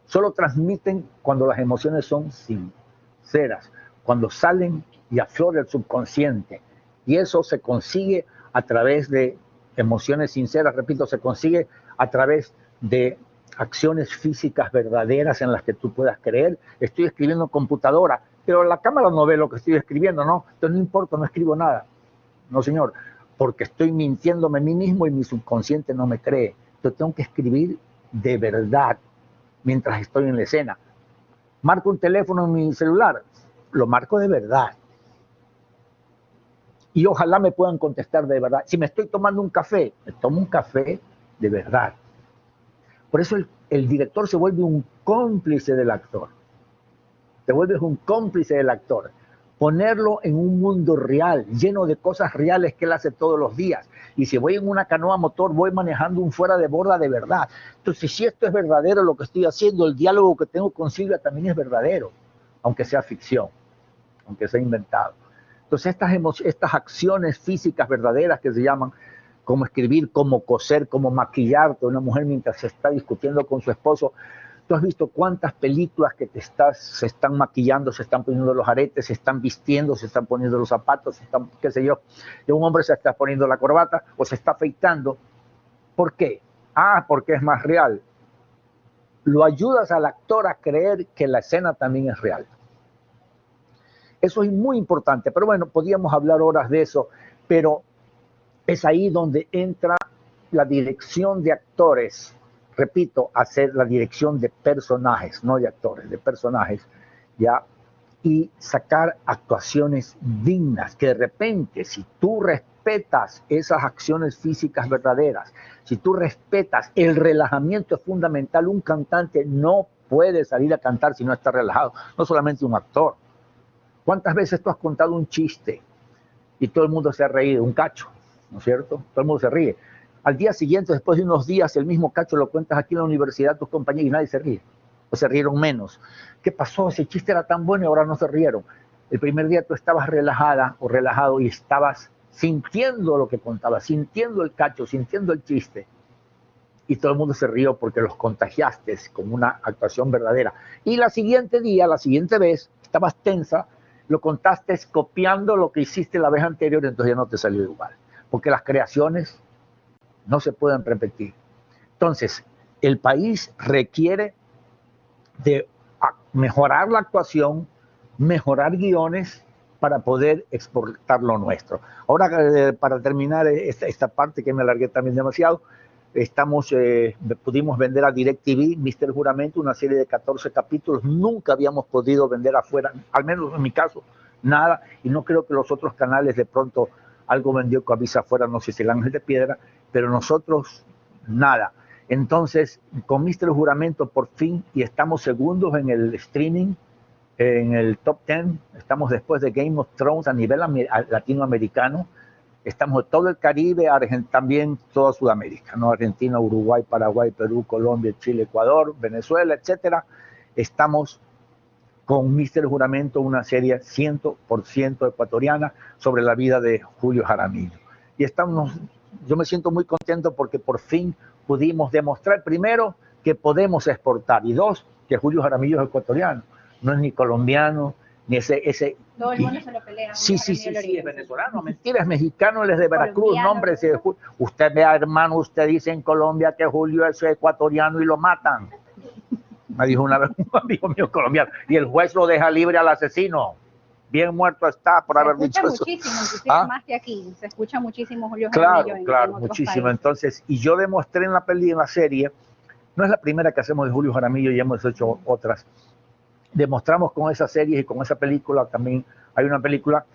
Solo transmiten cuando las emociones son sinceras, cuando salen y aflora el subconsciente. Y eso se consigue a través de emociones sinceras, repito, se consigue a través de acciones físicas verdaderas en las que tú puedas creer. Estoy escribiendo en computadora, pero la cámara no ve lo que estoy escribiendo, ¿no? Entonces no importa, no escribo nada. No, señor, porque estoy mintiéndome a mí mismo y mi subconsciente no me cree. Yo tengo que escribir de verdad mientras estoy en la escena. Marco un teléfono en mi celular, lo marco de verdad. Y ojalá me puedan contestar de verdad. Si me estoy tomando un café, me tomo un café de verdad. Por eso el director se vuelve un cómplice del actor. Te vuelves un cómplice del actor. Ponerlo en un mundo real, lleno de cosas reales que él hace todos los días. Y si voy en una canoa motor, voy manejando un fuera de borda de verdad. Entonces, si esto es verdadero lo que estoy haciendo, el diálogo que tengo con Silvia también es verdadero, aunque sea ficción, aunque sea inventado. Entonces estas acciones físicas verdaderas que se llaman, como escribir, como coser, como maquillarte, una mujer mientras se está discutiendo con su esposo. Tú has visto cuántas películas que se están maquillando, se están poniendo los aretes, se están vistiendo, se están poniendo los zapatos, se están, qué sé yo, y un hombre se está poniendo la corbata o se está afeitando. ¿Por qué? Porque es más real. Lo ayudas al actor a creer que la escena también es real. Eso es muy importante, pero bueno, podríamos hablar horas de eso, pero es ahí donde entra la dirección de actores. Repito, hacer la dirección de personajes, no de actores, de personajes, ¿ya? Y sacar actuaciones dignas, que de repente, si tú respetas esas acciones físicas verdaderas, si tú respetas el relajamiento es fundamental, un cantante no puede salir a cantar si no está relajado, no solamente un actor. ¿Cuántas veces tú has contado un chiste y todo el mundo se ha reído, un cacho, ¿no es cierto? Todo el mundo se ríe. Al día siguiente, después de unos días, el mismo cacho lo cuentas aquí en la universidad, tus compañeros, y nadie se ríe. O se rieron menos. ¿Qué pasó? Ese chiste era tan bueno y ahora no se rieron. El primer día tú estabas relajada o relajado y estabas sintiendo lo que contabas, sintiendo el cacho, sintiendo el chiste. Y todo el mundo se rió porque los contagiaste con una actuación verdadera. Y la siguiente vez, estabas tensa, lo contaste copiando lo que hiciste la vez anterior, entonces ya no te salió igual. Porque las creaciones no se pueden repetir. Entonces, el país requiere de mejorar la actuación, mejorar guiones para poder exportar lo nuestro. Ahora, para terminar esta parte que me alargué también demasiado, pudimos vender a DirecTV, Mr. Juramento, una serie de 14 capítulos. Nunca habíamos podido vender afuera, al menos en mi caso, nada. Y no creo que los otros canales de pronto algo vendió con avisa afuera, no sé si el Ángel de Piedra, pero nosotros nada. Entonces, con Mr. Juramento por fin, y estamos segundos en el streaming, en el top 10, estamos después de Game of Thrones a nivel latinoamericano, estamos en todo el Caribe, también toda Sudamérica, ¿no? Argentina, Uruguay, Paraguay, Perú, Colombia, Chile, Ecuador, Venezuela, etcétera. Estamos con Mr. Juramento, una serie 100% ecuatoriana sobre la vida de Julio Jaramillo. Y yo me siento muy contento porque por fin pudimos demostrar, primero, que podemos exportar, y dos, que Julio Jaramillo es ecuatoriano, no es ni colombiano, ni ese todo el mundo se lo pelea. Sí, es venezolano, mentira, es mexicano, él es de Veracruz, nombre, usted vea, hermano, usted dice en Colombia que Julio es ecuatoriano y lo matan. Me dijo una vez un amigo mío colombiano, y el juez lo deja libre al asesino. Bien muerto está por haber dicho eso. Muchísimo, más que aquí. Se escucha muchísimo Julio Jaramillo. Claro, en muchísimo. Países. Entonces, y yo demostré en la serie, no es la primera que hacemos de Julio Jaramillo, ya hemos hecho otras. Demostramos con esa serie y con esa película, también hay una película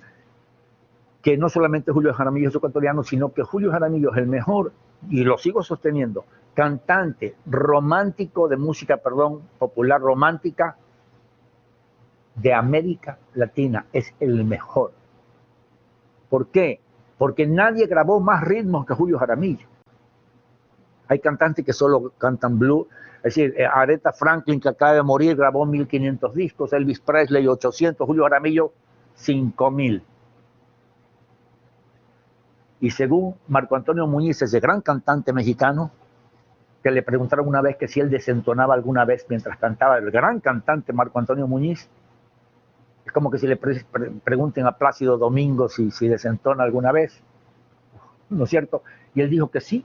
que no solamente Julio Jaramillo es ecuatoriano, sino que Julio Jaramillo es el mejor, y lo sigo sosteniendo, cantante romántico de música, popular romántica de América Latina, es el mejor. ¿Por qué? Porque nadie grabó más ritmos que Julio Jaramillo. Hay cantantes que solo cantan blues, es decir, Aretha Franklin, que acaba de morir, grabó 1500 discos, Elvis Presley 800, Julio Jaramillo 5000. Y según Marco Antonio Muñiz, ese gran cantante mexicano, que le preguntaron una vez que si él desentonaba alguna vez mientras cantaba, el gran cantante Marco Antonio Muñiz, es como que si le pregunten a Plácido Domingo si desentona alguna vez, ¿no es cierto? Y él dijo que sí,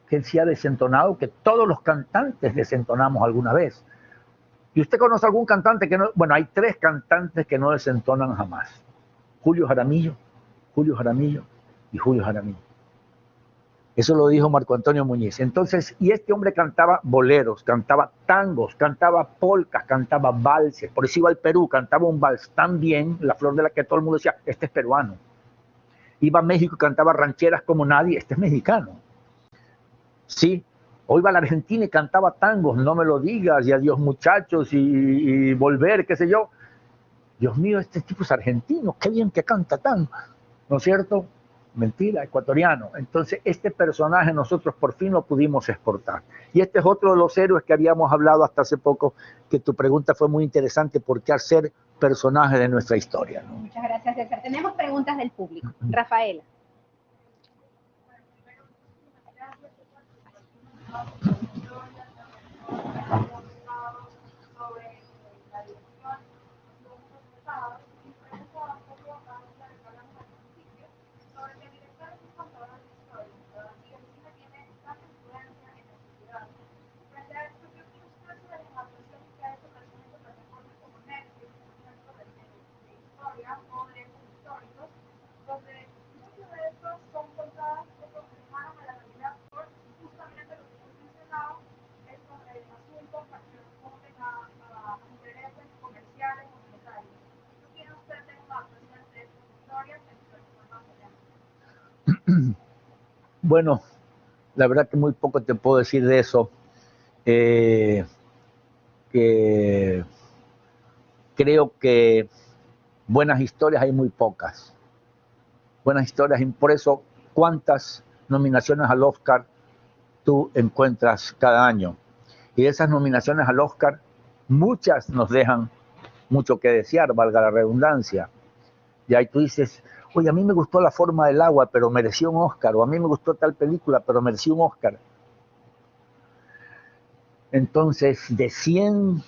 que él sí ha desentonado, que todos los cantantes desentonamos alguna vez. ¿Y usted conoce algún cantante que no? Bueno, hay 3 cantantes que no desentonan jamás. Julio Jaramillo y Julio Jaramillo. Eso lo dijo Marco Antonio Muñiz. Entonces, y este hombre cantaba boleros, cantaba tangos, cantaba polcas, cantaba valses. Por eso iba al Perú, cantaba un vals tan bien, La Flor de la que todo el mundo decía, este es peruano. Iba a México y cantaba rancheras como nadie, este es mexicano. Sí, o iba a la Argentina y cantaba tangos, No me lo digas, y Adiós muchachos, y Volver, qué sé yo. Dios mío, este tipo es argentino, qué bien que canta tango, ¿no es cierto? Mentira, ecuatoriano. Entonces, este personaje nosotros por fin lo pudimos exportar. Y este es otro de los héroes que habíamos hablado hasta hace poco, que tu pregunta fue muy interesante, ¿por qué hacer personajes de nuestra historia, ¿no? Muchas gracias, César. Tenemos preguntas del público. Rafaela. Bueno, la verdad que muy poco te puedo decir de eso. Que creo que buenas historias hay muy pocas. Buenas historias, y por eso, ¿cuántas nominaciones al Oscar tú encuentras cada año? Y de esas nominaciones al Oscar, muchas nos dejan mucho que desear, valga la redundancia. Y ahí tú dices, oye, a mí me gustó La forma del agua, pero mereció un Oscar, o a mí me gustó tal película, pero mereció un Oscar. Entonces, de 100,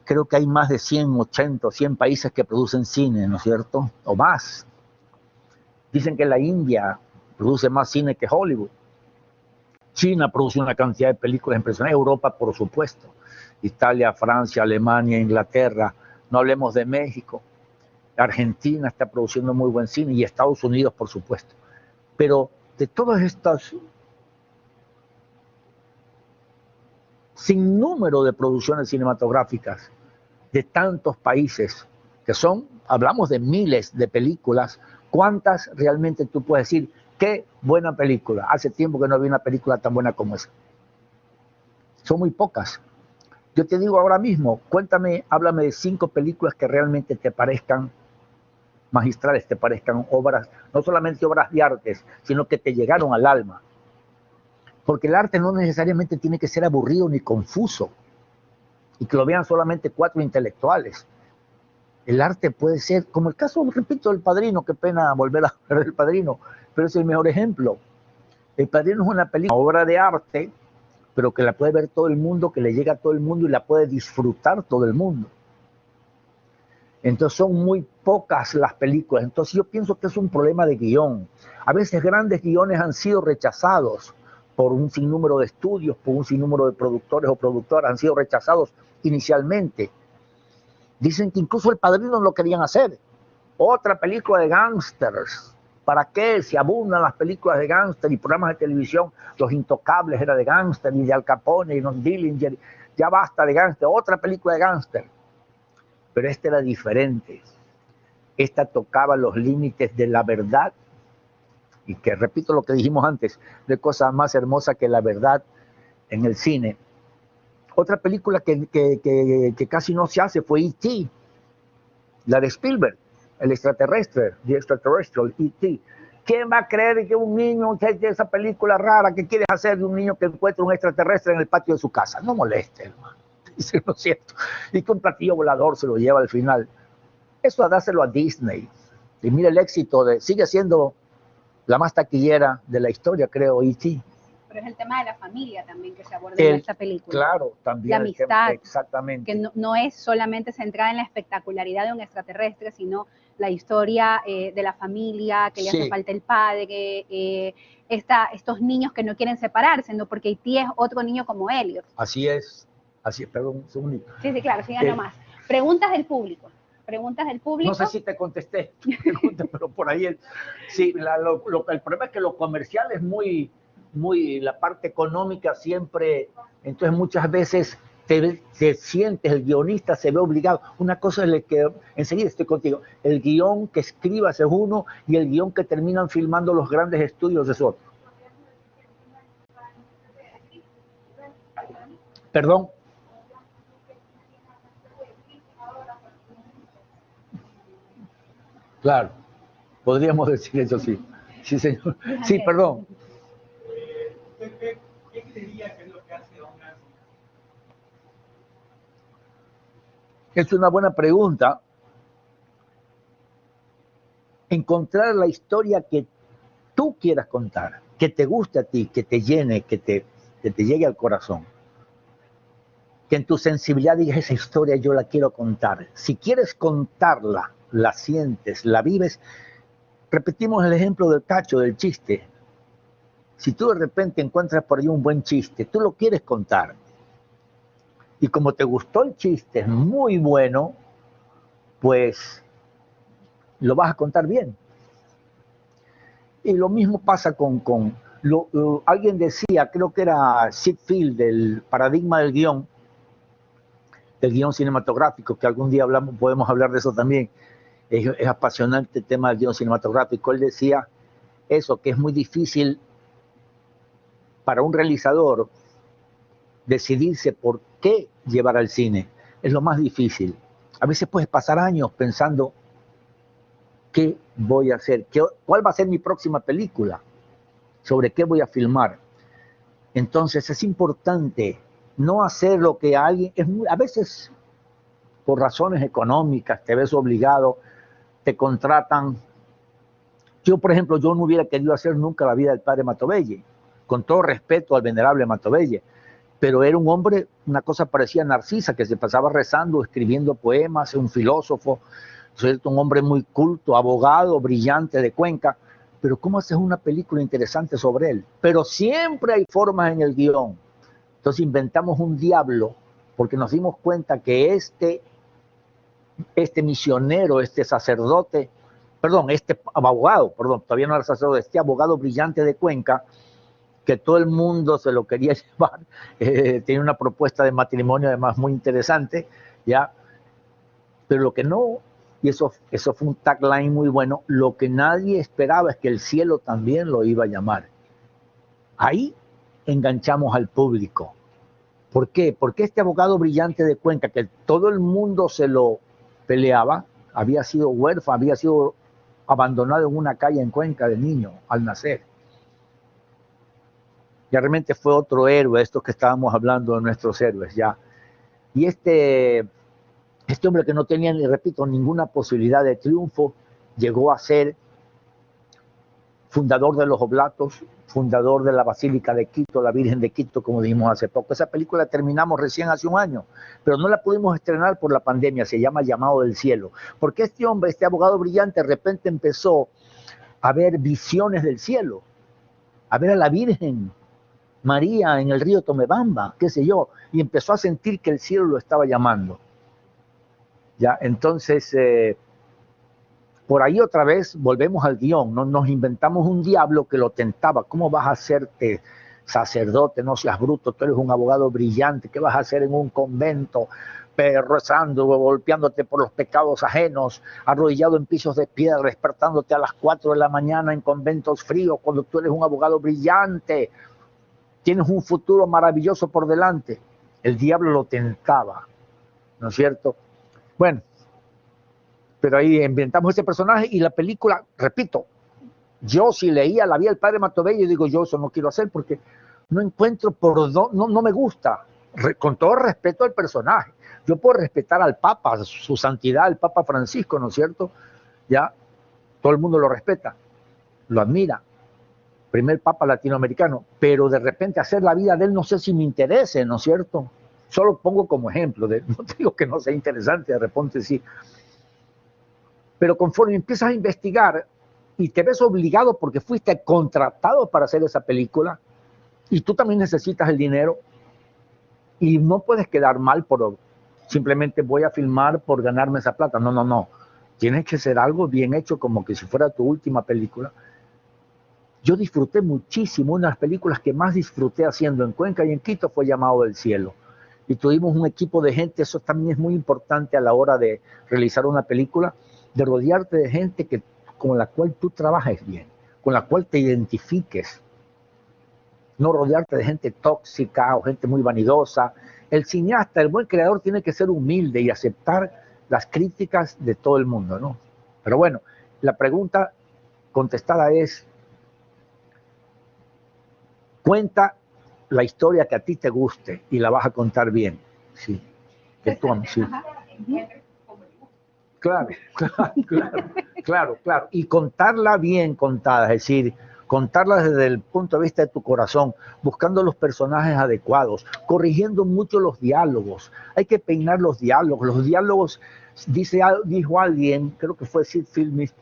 creo que hay más de 180 o 100 países que producen cine, ¿no es cierto? O más. Dicen que la India produce más cine que Hollywood. China produce una cantidad de películas impresionantes. Europa, por supuesto. Italia, Francia, Alemania, Inglaterra. No hablemos de México. Argentina está produciendo muy buen cine y Estados Unidos, por supuesto. Pero de todas estas sin número de producciones cinematográficas de tantos países, que son, hablamos de miles de películas, ¿cuántas realmente tú puedes decir, qué buena película? Hace tiempo que no vi una película tan buena como esa. Son muy pocas. Yo te digo ahora mismo, cuéntame, háblame de 5 películas que realmente te parezcan magistrales, te parezcan obras, no solamente obras de arte, sino que te llegaron al alma. Porque el arte no necesariamente tiene que ser aburrido ni confuso y que lo vean solamente 4 intelectuales. El arte puede ser, como el caso, repito, del Padrino, qué pena volver a ver El Padrino, pero es el mejor ejemplo. El Padrino es una película, una obra de arte, pero que la puede ver todo el mundo, que le llega a todo el mundo y la puede disfrutar todo el mundo. Entonces son muy pocas las películas. Entonces yo pienso que es un problema de guión. A veces grandes guiones han sido rechazados por un sinnúmero de estudios, por un sinnúmero de productores o productoras, han sido rechazados inicialmente. Dicen que incluso El Padrino no lo querían hacer. Otra película de gángsters. ¿Para qué? Si abundan las películas de gángster y programas de televisión, Los Intocables era de gángster y de Al Capone y Don Dillinger. Ya basta de gángster. Otra película de gángster. Pero esta era diferente. Esta tocaba los límites de la verdad y que, repito lo que dijimos antes, de cosa más hermosa que la verdad en el cine. Otra película que casi no se hace fue E.T., la de Spielberg, el extraterrestre, The Extraterrestrial, E.T. ¿Quién va a creer que un niño, que esa película rara que quieres hacer de un niño que encuentra un extraterrestre en el patio de su casa? No moleste, hermano. Dice, lo siento. Y que un platillo volador se lo lleva al final. Eso a dárselo a Disney. Y mira el éxito sigue siendo la más taquillera de la historia, creo, E.T. Pero es el tema de la familia también que se aborda en esta película. Claro, también. La amistad. Exactamente. Que no es solamente centrada en la espectacularidad de un extraterrestre, sino la historia de la familia, que le hace falta el padre, estos niños que no quieren separarse, ¿no? Porque E.T. es otro niño como Elliot. Así es, perdón, un segundito. Sí, claro, sigan nomás. Preguntas del público. Preguntas del público. No sé si te contesté, pero por ahí sí, el problema es que lo comercial es muy, la parte económica siempre, entonces muchas veces te sientes, el guionista se ve obligado. Una cosa es que, enseguida estoy contigo, el guión que escribas es uno y el guión que terminan filmando los grandes estudios es otro. Perdón. Claro, podríamos decir eso, sí. Sí, señor. Sí, perdón. ¿Qué creería que es lo que hace a un gran cineasta? Es una buena pregunta. encontrar la historia que tú quieras contar, que te guste a ti, que te llene, que te llegue al corazón. Que en tu sensibilidad digas, esa historia yo la quiero contar. Si quieres contarla, la sientes, la vives. Repetimos el ejemplo del cacho, del chiste. Si tú de repente encuentras por ahí un buen chiste, tú lo quieres contar. Y como te gustó el chiste, es muy bueno, pues lo vas a contar bien. Y lo mismo pasa con alguien decía, creo que era Sid Field, del paradigma del guión cinematográfico, que algún día podemos hablar de eso también. Es apasionante el tema del guión cinematográfico. Él decía eso, que es muy difícil para un realizador decidirse por qué llevar al cine. Es lo más difícil. A veces puedes pasar años pensando, ¿qué voy a hacer? ¿Cuál va a ser mi próxima película? ¿Sobre qué voy a filmar? Entonces es importante no hacer lo que alguien... a veces, por razones económicas, te ves obligado, te contratan. Yo, por ejemplo, yo no hubiera querido hacer nunca la vida del padre Matovelle, con todo respeto al venerable Matovelle, pero era un hombre, una cosa parecía Narcisa, que se pasaba rezando, escribiendo poemas, un filósofo, ¿cierto? Un hombre muy culto, abogado, brillante de Cuenca, pero ¿cómo haces una película interesante sobre él? Pero siempre hay formas en el guión. Entonces inventamos un diablo, porque nos dimos cuenta que este misionero, este sacerdote, este abogado, todavía no era sacerdote, este abogado brillante de Cuenca, que todo el mundo se lo quería llevar, tiene una propuesta de matrimonio además muy interesante, ¿ya? Pero lo que no, y eso fue un tagline muy bueno, lo que nadie esperaba es que el cielo también lo iba a llamar. Ahí enganchamos al público. ¿Por qué? Porque este abogado brillante de Cuenca, que todo el mundo se lo peleaba, había sido huérfano, había sido abandonado en una calle en Cuenca de niño al nacer. Ya realmente fue otro héroe, estos que estábamos hablando de nuestros héroes ya. Y este hombre que no tenía, ni repito, ninguna posibilidad de triunfo, llegó a ser fundador de los Oblatos, fundador de la Basílica de Quito, la Virgen de Quito, como dijimos hace poco. Esa película terminamos recién hace un año, pero no la pudimos estrenar por la pandemia, se llama Llamado del Cielo, porque este hombre, este abogado brillante, de repente empezó a ver visiones del cielo, a ver a la Virgen María en el río Tomebamba, qué sé yo, y empezó a sentir que el cielo lo estaba llamando. Ya, entonces, por ahí otra vez volvemos al guión, ¿no? Nos inventamos un diablo que lo tentaba. ¿Cómo vas a hacerte sacerdote? No seas bruto, tú eres un abogado brillante. ¿Qué vas a hacer en un convento? Rezando, golpeándote por los pecados ajenos, arrodillado en pisos de piedra, despertándote a las 4 de la mañana en conventos fríos, cuando tú eres un abogado brillante. Tienes un futuro maravilloso por delante. El diablo lo tentaba, ¿no es cierto? Bueno, pero ahí inventamos ese personaje y la película, repito, yo si leía La vida del padre Matovelle, digo, yo eso no quiero hacer porque no encuentro no me gusta, con todo respeto al personaje. Yo puedo respetar al Papa, su santidad, el Papa Francisco, ¿no es cierto? Ya, todo el mundo lo respeta, lo admira, primer Papa latinoamericano, pero de repente hacer la vida de él no sé si me interese, ¿no es cierto? Solo pongo como ejemplo, no digo que no sea interesante, de repente sí. Pero conforme empiezas a investigar y te ves obligado porque fuiste contratado para hacer esa película y tú también necesitas el dinero y no puedes quedar mal por simplemente voy a filmar por ganarme esa plata. No, no, no. Tienes que hacer algo bien hecho como que si fuera tu última película. Yo disfruté muchísimo, una de las películas que más disfruté haciendo en Cuenca y en Quito fue Llamado del Cielo. Y tuvimos un equipo de gente, eso también es muy importante a la hora de realizar una película, de rodearte de gente con la cual tú trabajes bien, con la cual te identifiques. No rodearte de gente tóxica o gente muy vanidosa. El cineasta, el buen creador tiene que ser humilde y aceptar las críticas de todo el mundo, ¿no? Pero bueno, la pregunta contestada es, cuenta la historia que a ti te guste y la vas a contar bien. Sí. Que tú, sí. Claro, claro, claro. Claro, claro. Y contarla bien contada, es decir, contarla desde el punto de vista de tu corazón, buscando los personajes adecuados, corrigiendo mucho los diálogos. Hay que peinar los diálogos. Los diálogos, dijo alguien, creo que fue Sid Filmis,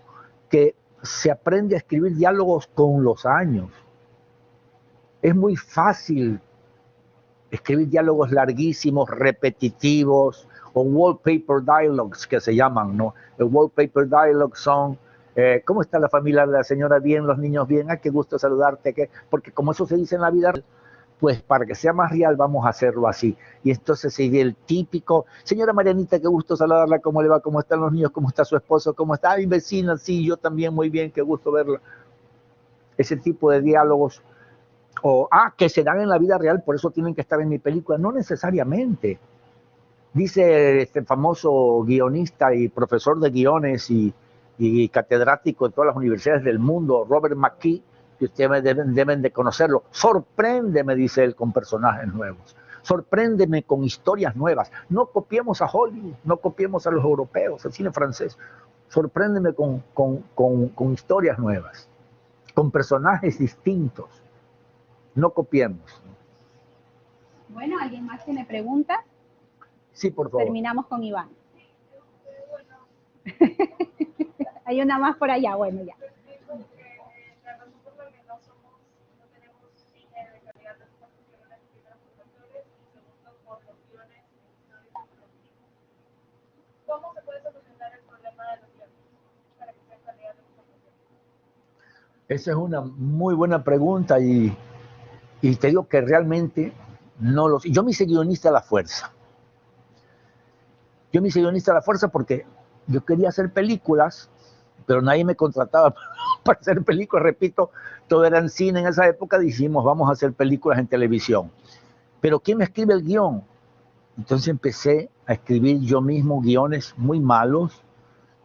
que se aprende a escribir diálogos con los años. Es muy fácil escribir diálogos larguísimos, repetitivos, o wallpaper dialogues que se llaman, ¿no? El wallpaper dialogues son, ¿cómo está la familia de la señora? Bien, los niños bien, qué gusto saludarte, porque como eso se dice en la vida, pues para que sea más real vamos a hacerlo así. Y entonces sería el típico, señora Marianita, qué gusto saludarla, ¿cómo le va? ¿Cómo están los niños? ¿Cómo está su esposo? ¿Cómo está? Ay, vecina, sí, yo también muy bien, qué gusto verla. Ese tipo de diálogos, o, que se dan en la vida real, por eso tienen que estar en mi película, no necesariamente. Dice este famoso guionista y profesor de guiones y catedrático de todas las universidades del mundo, Robert McKee, que ustedes deben de conocerlo. Sorpréndeme, dice él, con personajes nuevos. Sorpréndeme con historias nuevas. No copiemos a Hollywood, no copiemos a los europeos, al cine francés. Sorpréndeme con historias nuevas, con personajes distintos. No copiemos. Bueno, ¿alguien más tiene preguntas? Sí, por favor. Terminamos con Iván. Hay una más por allá, bueno, ya. ¿Cómo se puede solucionar el problema de los guiones para que sean calidad de información? Esa es una muy buena pregunta y te digo que realmente no lo sé. Yo me hice guionista a la fuerza. Yo me hice guionista a la fuerza porque yo quería hacer películas, pero nadie me contrataba para hacer películas. Repito, todo era en cine en esa época, dijimos, vamos a hacer películas en televisión. Pero ¿quién me escribe el guión? Entonces empecé a escribir yo mismo guiones muy malos,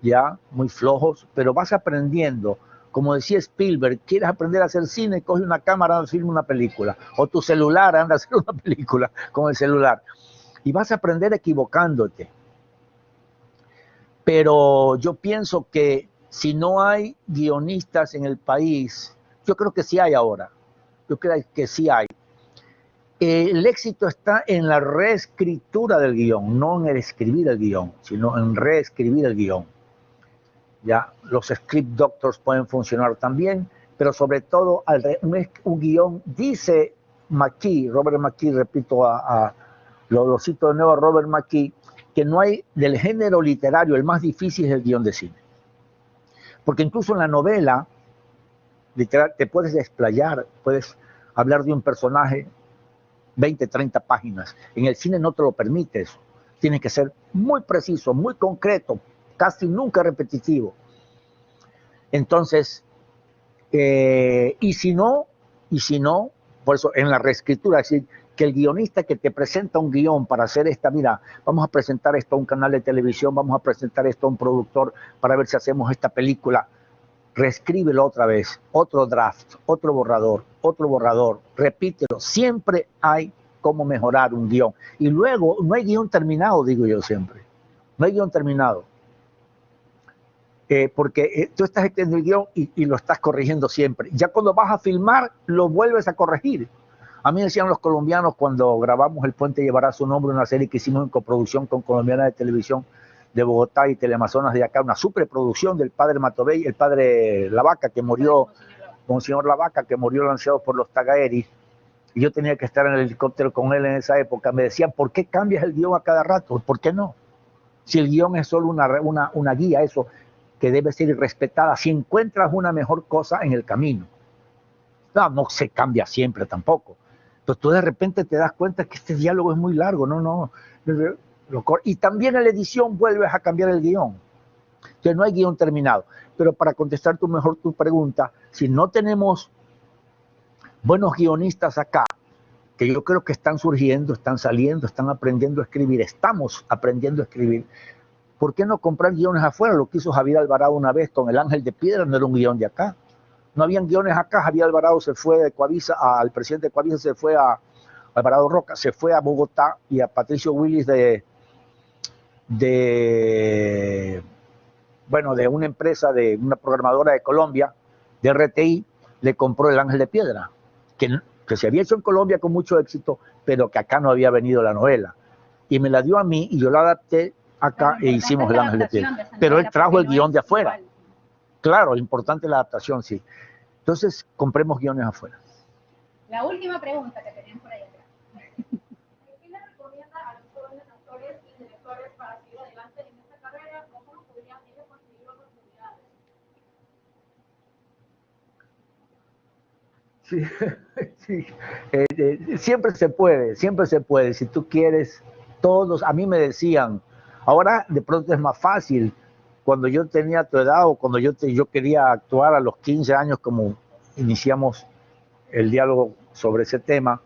ya, muy flojos, pero vas aprendiendo. Como decía Spielberg, quieres aprender a hacer cine, coge una cámara, anda a filmar una película. O tu celular, anda a hacer una película con el celular. Y vas a aprender equivocándote. Pero yo pienso que si no hay guionistas en el país, yo creo que sí hay ahora, yo creo que sí hay. El éxito está en la reescritura del guión, no en el escribir el guión, sino en reescribir el guión. Ya, los script doctors pueden funcionar también, pero sobre todo un guión, dice McKee, Robert McKee, repito, lo cito de nuevo a Robert McKee, que no hay del género literario, el más difícil es el guión de cine. Porque incluso en la novela literal te puedes desplayar, puedes hablar de un personaje 20, 30 páginas. En el cine no te lo permite eso. Tiene que ser muy preciso, muy concreto, casi nunca repetitivo. Entonces, y si no, por eso en la reescritura, es decir, que el guionista que te presenta un guión para hacer mira, vamos a presentar esto a un canal de televisión, vamos a presentar esto a un productor para ver si hacemos esta película, reescríbelo otra vez, otro draft, otro borrador, repítelo, siempre hay cómo mejorar un guión. Y luego, no hay guión terminado, digo yo siempre, no hay guión terminado. Porque tú estás escribiendo el guión y lo estás corrigiendo siempre. Ya cuando vas a filmar, lo vuelves a corregir. A mí decían los colombianos cuando grabamos El Puente Llevará Su Nombre, una serie que hicimos en coproducción con Colombiana de Televisión de Bogotá y Teleamazonas de acá, una superproducción del padre Matobey, el padre Lavaca, que murió, Monseñor Lavaca, que murió lanzado por los Tagaeris, y yo tenía que estar en el helicóptero con él en esa época. Me decían, ¿por qué cambias el guión a cada rato? ¿Por qué no? Si el guión es solo una guía, eso que debe ser respetada, si encuentras una mejor cosa en el camino. No se cambia siempre tampoco. Entonces tú de repente te das cuenta que este diálogo es muy largo, y también en la edición vuelves a cambiar el guión. Entonces no hay guión terminado. Pero para contestar tu pregunta, si no tenemos buenos guionistas acá, que yo creo que están surgiendo, están saliendo, están aprendiendo a escribir, estamos aprendiendo a escribir, ¿por qué no comprar guiones afuera? Lo que hizo Javier Alvarado una vez con El Ángel de Piedra, no era un guión de acá. No habían guiones acá. Javier Alvarado se fue de Coavisa, el presidente de Coavisa se fue a Alvarado Roca, se fue a Bogotá, y a Patricio Willis de bueno, de una empresa, de una programadora de Colombia, de RTI, le compró El Ángel de Piedra, que se había hecho en Colombia con mucho éxito, pero que acá no había venido la novela. Y me la dio a mí y yo la adapté acá e hicimos El Ángel de Piedra. Pero él trajo el guión de afuera. Claro, importante la adaptación, sí. Entonces, compremos guiones afuera. La última pregunta que tenían por ahí atrás. ¿Qué le recomienda a los jóvenes actores y directores para seguir adelante en esta carrera? ¿O cómo podrían ellos conseguir oportunidades? Sí, sí. Siempre se puede, siempre se puede. Si tú quieres, todos, a mí me decían, ahora de pronto es más fácil. Cuando yo tenía tu edad o cuando yo quería actuar a los 15 años, como iniciamos el diálogo sobre ese tema,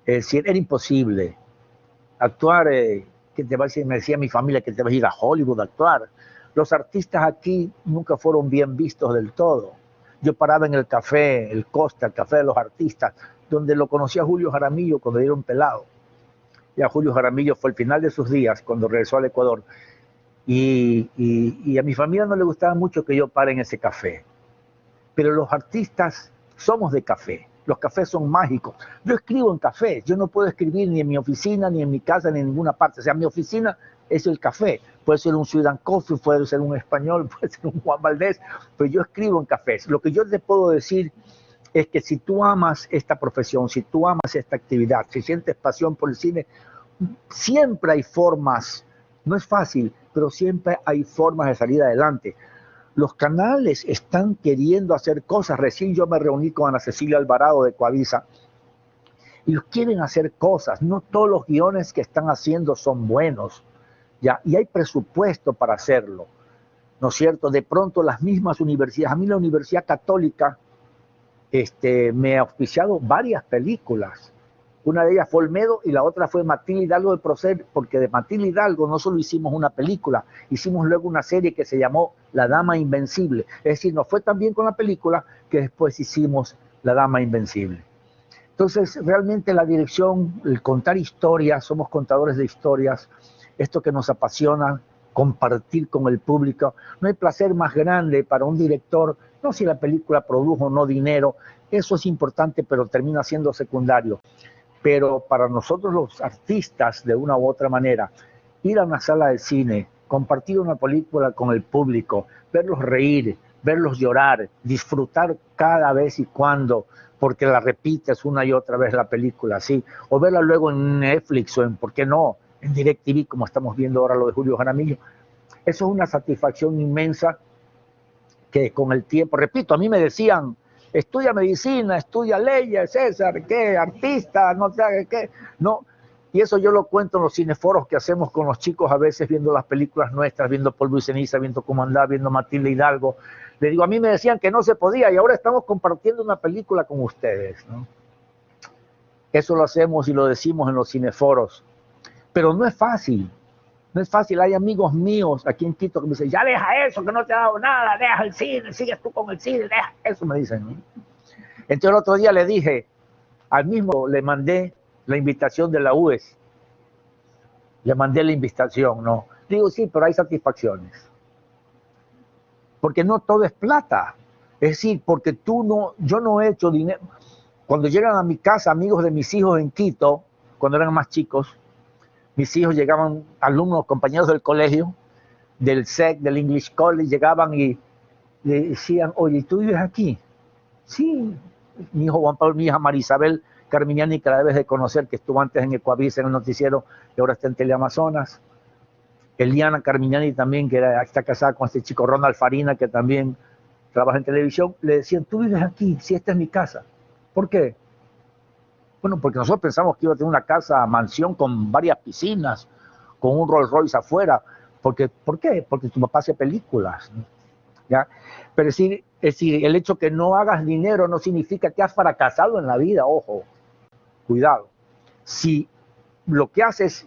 es decir, era imposible actuar. ¿Qué te va a decir? Me decía mi familia que te vas a ir a Hollywood a actuar. Los artistas aquí nunca fueron bien vistos del todo. Yo paraba en el café, el Costa, el café de los artistas, donde lo conocía Julio Jaramillo cuando era un pelado. Ya Julio Jaramillo fue el final de sus días cuando regresó al Ecuador. Y a mi familia no le gustaba mucho que yo pare en ese café. Pero los artistas somos de café. Los cafés son mágicos. Yo escribo en café. Yo no puedo escribir ni en mi oficina, ni en mi casa, ni en ninguna parte. O sea, mi oficina es el café. Puede ser un Sweden Coffee, puede ser un español, puede ser un Juan Valdés, pero yo escribo en cafés. Lo que yo te puedo decir es que si tú amas esta profesión, si tú amas esta actividad, si sientes pasión por el cine, siempre hay formas. No es fácil, pero siempre hay formas de salir adelante. Los canales están queriendo hacer cosas. Recién yo me reuní con Ana Cecilia Alvarado de Coavisa y quieren hacer cosas. No todos los guiones que están haciendo son buenos, ¿ya? Y hay presupuesto para hacerlo, ¿no es cierto? De pronto las mismas universidades, a mí la Universidad Católica me ha auspiciado varias películas. Una de ellas fue Olmedo y la otra fue Matilde Hidalgo de Prócer, porque de Matilde Hidalgo no solo hicimos una película, hicimos luego una serie que se llamó La Dama Invencible. Es decir, nos fue tan bien con la película que después hicimos La Dama Invencible. Entonces, realmente la dirección, el contar historias, somos contadores de historias, esto que nos apasiona, compartir con el público. No hay placer más grande para un director, no si la película produjo o no dinero, eso es importante, pero termina siendo secundario. Pero para nosotros los artistas, de una u otra manera, ir a una sala de cine, compartir una película con el público, verlos reír, verlos llorar, disfrutar cada vez y cuando, porque la repites una y otra vez la película, ¿sí? O verla luego en Netflix o en, ¿por qué no?, en DirecTV, como estamos viendo ahora lo de Julio Jaramillo. Eso es una satisfacción inmensa que con el tiempo, repito, a mí me decían, estudia medicina, estudia leyes, César, ¿qué? Artista, no sé qué, no. Y eso yo lo cuento en los cineforos que hacemos con los chicos a veces viendo las películas nuestras, viendo Polvo y Ceniza, viendo Cómo andar, viendo Matilde Hidalgo. Le digo, a mí me decían que no se podía y ahora estamos compartiendo una película con ustedes, ¿no? Eso lo hacemos y lo decimos en los cineforos. Pero no es fácil. No es fácil, hay amigos míos aquí en Quito que me dicen, ya deja eso, que no te ha dado nada, deja el cine, sigues tú con el cine, deja eso, me dicen, ¿no? Entonces el otro día le dije, al mismo le mandé la invitación de la UES, le mandé la invitación, ¿no? Digo, sí, pero hay satisfacciones. Porque no todo es plata. Es decir, porque yo no he hecho dinero. Cuando llegan a mi casa amigos de mis hijos en Quito, cuando eran más chicos, mis hijos llegaban, alumnos, compañeros del colegio, del SEC, del English College, llegaban y le decían, oye, ¿tú vives aquí? Sí, mi hijo Juan Pablo, mi hija Marisabel Carminiani, que la debes de conocer, que estuvo antes en Ecuavisa en el noticiero y ahora está en Teleamazonas. Eliana Carminiani también, que está casada con este chico Ronald Farina, que también trabaja en televisión. Le decían, ¿tú vives aquí? Sí, esta es mi casa. ¿Por qué? Bueno, porque nosotros pensamos que iba a tener una casa, mansión con varias piscinas, con un Rolls Royce afuera. ¿Por qué? Porque tu papá hace películas, ¿no? ¿Ya? Pero es decir, el hecho que no hagas dinero no significa que has fracasado en la vida, ojo, cuidado. Si lo que haces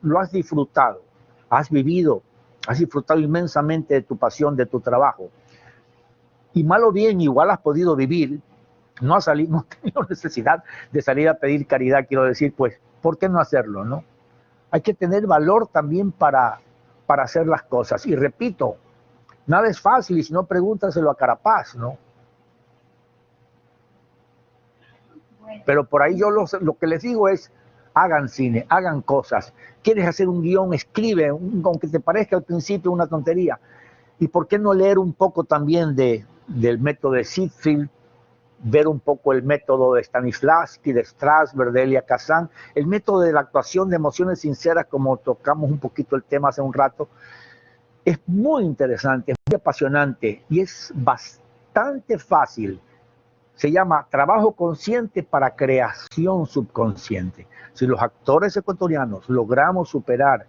lo has disfrutado, has vivido, has disfrutado inmensamente de tu pasión, de tu trabajo, y mal o bien igual has podido vivir, no has tenido necesidad de salir a pedir caridad, quiero decir, pues, ¿por qué no hacerlo, no? Hay que tener valor también para hacer las cosas. Y repito, Nada es fácil y si no, pregúntaselo a Carapaz, ¿no? Pero por ahí yo lo que les digo es, hagan cine, hagan cosas. ¿Quieres hacer un guión? Escribe, aunque te parezca al principio una tontería. ¿Y por qué no leer un poco también del método de Ziegfeld, ver un poco el método de Stanislavski, de Strasberg, de Elia Kazan, el método de la actuación de emociones sinceras, como tocamos un poquito el tema hace un rato? Es muy interesante, es muy apasionante y es bastante fácil. Se llama trabajo consciente para creación subconsciente. Si los actores ecuatorianos logramos superar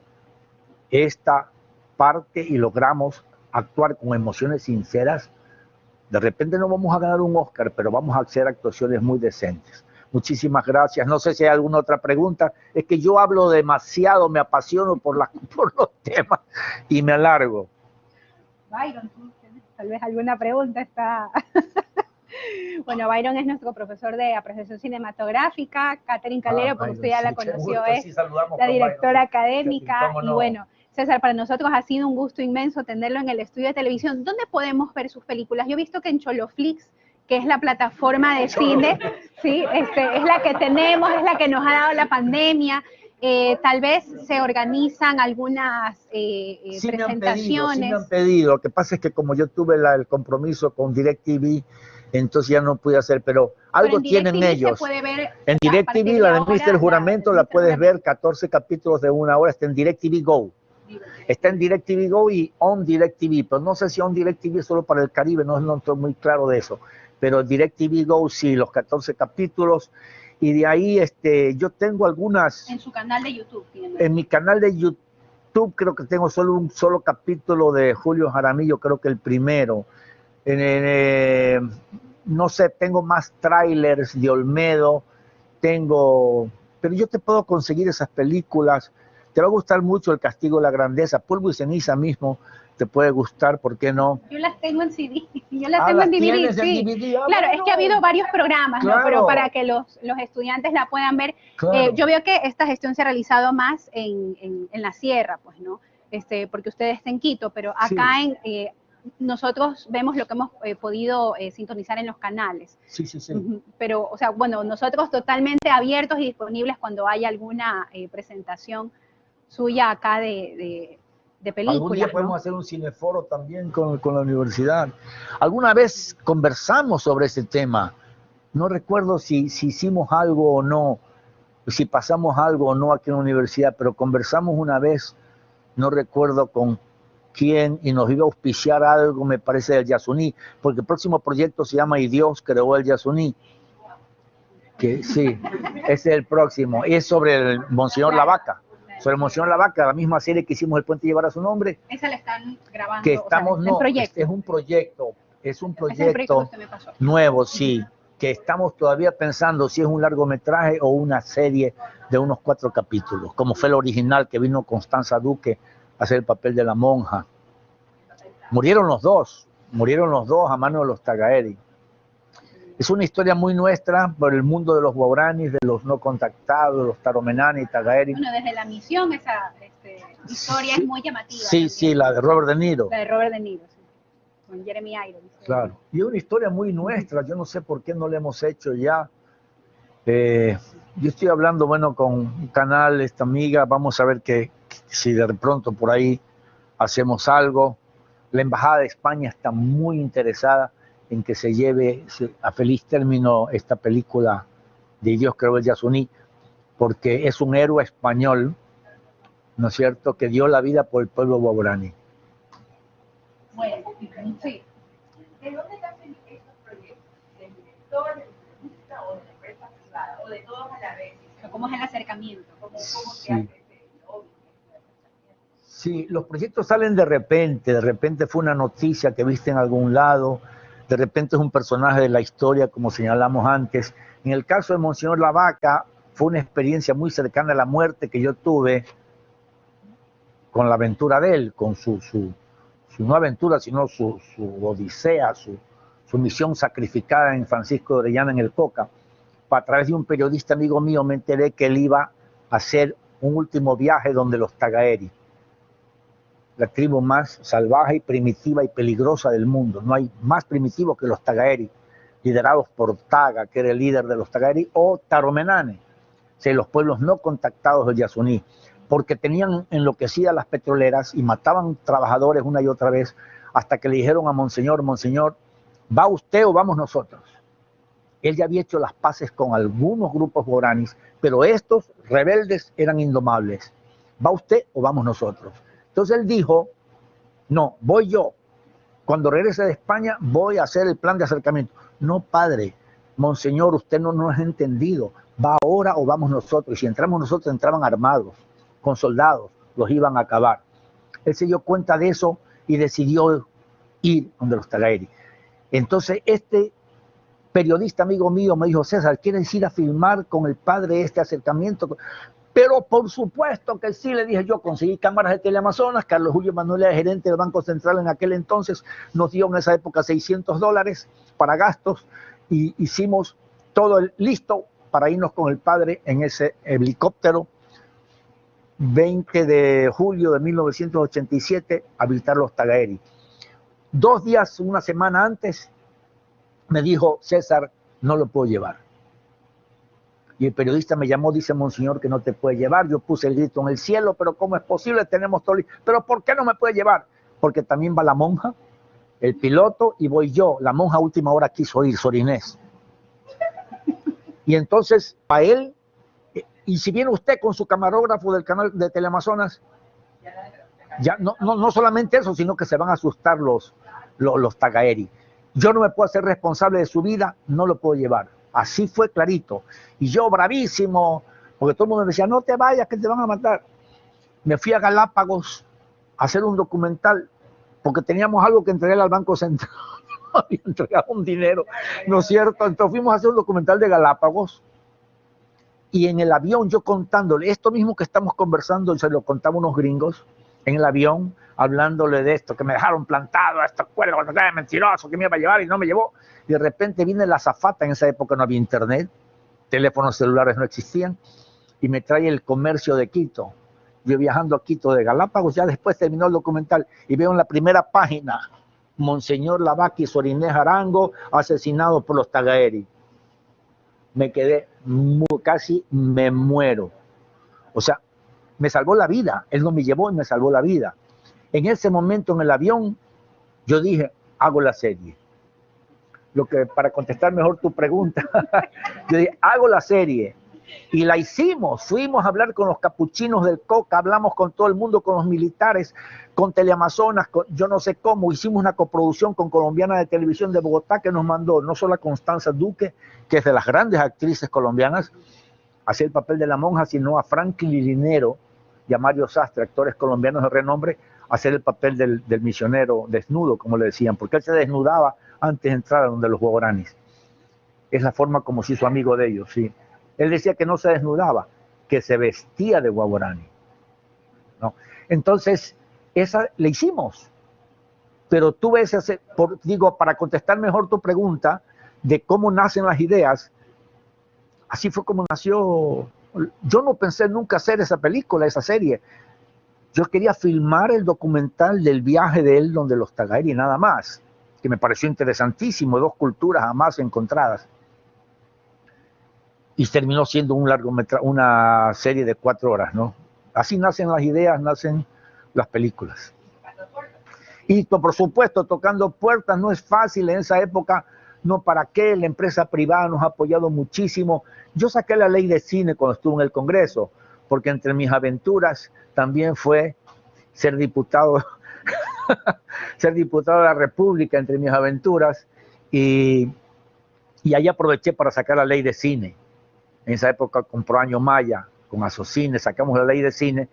esta parte y logramos actuar con emociones sinceras, de repente no vamos a ganar un Oscar, pero vamos a hacer actuaciones muy decentes. Muchísimas gracias. No sé si hay alguna otra pregunta. Es que yo hablo demasiado, me apasiono por los temas y me alargo. Byron, ¿tú tienes tal vez alguna pregunta? Está... Bueno, Byron es nuestro profesor de apreciación cinematográfica. Catherine Calero, porque usted ya la conoció, es la directora académica. Y bueno, César, para nosotros ha sido un gusto inmenso tenerlo en el estudio de televisión. ¿Dónde podemos ver sus películas? Yo he visto que en Choloflix, que es la plataforma de cine, ¿sí? Es la que tenemos, es la que nos ha dado la pandemia. Tal vez se organizan algunas presentaciones. Sí me han pedido. Lo que pasa es que como yo tuve el compromiso con DirecTV, entonces ya no pude hacer, pero algo tienen ellos. En DirecTV, la de Mister Juramento, la puedes ver 14 capítulos de 1 hora, está en DirecTV Go. Está en DirecTV Go y On DirecTV, pero no sé si On DirecTV es solo para el Caribe, no estoy muy claro de eso. Pero DirecTV Go sí, los 14 capítulos. Y de ahí yo tengo algunas... En su canal de YouTube. En mi canal de YouTube creo que tengo solo un solo capítulo de Julio Jaramillo, creo que el primero. No sé, tengo más trailers de Olmedo, pero yo te puedo conseguir esas películas. Te va a gustar mucho El Castigo de la Grandeza, Polvo y Ceniza mismo, te puede gustar, ¿por qué no? Yo las tengo en CD, yo las tengo en DVD, sí. DVD? Claro, es que ha habido varios programas, claro. ¿no? Pero para que los estudiantes la puedan ver. Claro. Yo veo que esta gestión se ha realizado más en la sierra, pues, ¿no? Porque usted está en Quito, pero acá sí. Nosotros vemos lo que hemos podido sintonizar en los canales. Sí. Pero, o sea, bueno, nosotros totalmente abiertos y disponibles cuando haya alguna presentación suya acá de películas. Algún día podemos hacer un cineforo también con la universidad. Alguna vez conversamos sobre ese tema. No recuerdo si hicimos algo o no, si pasamos algo o no aquí en la universidad, pero conversamos una vez, no recuerdo con quién, y nos iba a auspiciar algo, me parece, del Yasuní, porque el próximo proyecto se llama Y Dios creó el Yasuní. Que sí, ese es el próximo. Es sobre el Monseñor Lavaca. Sobre Monseñor Lavaca, la misma serie que hicimos El Puente Llevará su Nombre. Esa la están grabando. Que estamos, o sea, es un proyecto nuevo, sí, que estamos todavía pensando si es un largometraje o una serie de unos 4 capítulos, como fue el original que vino Constanza Duque a hacer el papel de la monja. Murieron los dos a mano de los Tagaeri. Es una historia muy nuestra por el mundo de los guaraníes, de los no contactados, los taromenani, Tagaeri. Bueno, desde la misión esa historia es muy llamativa. Sí, la de Robert De Niro. La de Robert De Niro, sí, con Jeremy Irons. Claro, y es una historia muy nuestra, yo no sé por qué no la hemos hecho ya. Yo estoy hablando, bueno, con un canal, esta amiga, vamos a ver que si de pronto por ahí hacemos algo. La Embajada de España está muy interesada en que se lleve a feliz término esta película de Dios creó el Yasuní, porque es un héroe español, ¿no es cierto?, que dio la vida por el pueblo guaraní. Bueno, sí. ¿De dónde nacen estos proyectos? ¿Del director, del guionista o de la empresa privada? ¿O de todos a la vez? ¿Cómo es el acercamiento? ¿Cómo se hace ese lobby? Sí, los proyectos salen de repente fue una noticia que viste en algún lado, de repente es un personaje de la historia, como señalamos antes. En el caso de Monseñor Lavaca, fue una experiencia muy cercana a la muerte que yo tuve con la aventura de él, con su no aventura, sino su odisea, su misión sacrificada en Francisco de Orellana, en el Coca. A través de un periodista amigo mío me enteré que él iba a hacer un último viaje donde los Tagaeri. la tribu más salvaje y primitiva y peligrosa del mundo. No hay más primitivos que los Tagaeri, liderados por Taga, que era el líder de los Tagaeri, o Taromenane, los pueblos no contactados de Yasuní, porque tenían enloquecidas las petroleras y mataban trabajadores una y otra vez, hasta que le dijeron a Monseñor, Monseñor, ¿va usted o vamos nosotros? Él ya había hecho las paces con algunos grupos guaraníes, pero estos rebeldes eran indomables. ¿Va usted o vamos nosotros? Entonces él dijo, no, voy yo. Cuando regrese de España voy a hacer el plan de acercamiento. No, padre, Monseñor, usted no nos ha entendido. ¿Va ahora o vamos nosotros? Y si entramos nosotros, entraban armados, con soldados, los iban a acabar. Él se dio cuenta de eso y decidió ir donde los Tagaeri. Entonces este periodista amigo mío me dijo, César, ¿quieres ir a filmar con el padre este acercamiento? Pero por supuesto que sí, le dije yo, conseguí cámaras de Teleamazonas, Carlos Julio Manuel era gerente del Banco Central en aquel entonces, nos dio en esa época $600 para gastos y hicimos todo listo para irnos con el padre en ese helicóptero 20 de julio de 1987 a visitar los Tagaeri. 2 días, una semana antes, me dijo, César, no lo puedo llevar. Y el periodista me llamó, dice, Monseñor, que no te puede llevar. Yo puse el grito en el cielo, pero ¿cómo es posible? Tenemos todo listo. ¿Pero por qué no me puede llevar? Porque también va la monja, el piloto, y voy yo. La monja a última hora quiso ir, Sor Inés. Y entonces, a él, y si viene usted con su camarógrafo del canal de Teleamazonas, ya no solamente eso, sino que se van a asustar los Tagaeri. Yo no me puedo hacer responsable de su vida, no lo puedo llevar. Así fue clarito. Y yo bravísimo, porque todo el mundo me decía, no te vayas, que te van a matar. Me fui a Galápagos a hacer un documental, porque teníamos algo que entregar al Banco Central. Había entregado un dinero, ¿no es cierto? Entonces fuimos a hacer un documental de Galápagos, y en el avión yo contándole esto mismo que estamos conversando, y se lo contaba unos gringos, en el avión, hablándole de esto, que me dejaron plantado a esta cuerda, mentiroso, que me iba a llevar y no me llevó. Y de repente viene la azafata, en esa época no había internet, teléfonos celulares no existían, y me trae el comercio de Quito. Yo viajando a Quito de Galápagos, ya después terminó el documental, y veo en la primera página, Monseñor Lavaqui Sor Inés Arango, asesinado por los Tagaeri. Me quedé, casi me muero. O sea, me salvó la vida, él no me llevó y me salvó la vida. En ese momento en el avión, yo dije, hago la serie. Para contestar mejor tu pregunta, yo dije, hago la serie. Y la hicimos, fuimos a hablar con los capuchinos del Coca, hablamos con todo el mundo, con los militares, con Teleamazonas, yo no sé cómo, hicimos una coproducción con Colombiana de Televisión de Bogotá, que nos mandó no solo a Constanza Duque, que es de las grandes actrices colombianas, hacer el papel de la monja, sino a Franklin Linero y a Mario Sastre, actores colombianos de renombre, hacer el papel del misionero desnudo, como le decían, porque él se desnudaba antes de entrar a donde los guaraníes. Es la forma como se hizo amigo de ellos, sí. Él decía que no se desnudaba, que se vestía de guaraní, ¿no? Entonces, esa le hicimos. Pero tú ves, para contestar mejor tu pregunta de cómo nacen las ideas, así fue como nació. Yo no pensé nunca hacer esa película, esa serie. Yo quería filmar el documental del viaje de él donde los Tagaeri, nada más, que me pareció interesantísimo, 2 culturas jamás encontradas. Y terminó siendo una serie de 4 horas, ¿no? Así nacen las ideas, nacen las películas. Y por supuesto, tocando puertas no es fácil en esa época, no para qué, la empresa privada nos ha apoyado muchísimo. Yo saqué la ley de cine cuando estuve en el Congreso, porque entre mis aventuras también fue ser diputado, ser diputado de la República, entre mis aventuras, y ahí aproveché para sacar la ley de cine. En esa época con Proaño Maya, con Asocine, sacamos la ley de cine,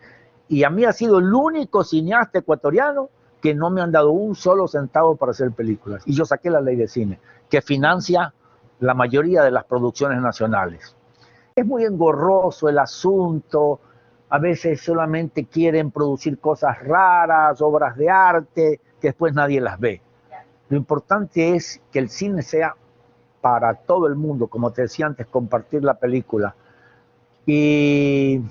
y a mí ha sido el único cineasta ecuatoriano que no me han dado un solo centavo para hacer películas. Y yo saqué la ley de cine, que financia la mayoría de las producciones nacionales. Es muy engorroso el asunto, a veces solamente quieren producir cosas raras, obras de arte, que después nadie las ve. Lo importante es que el cine sea para todo el mundo, como te decía antes, compartir la película. Y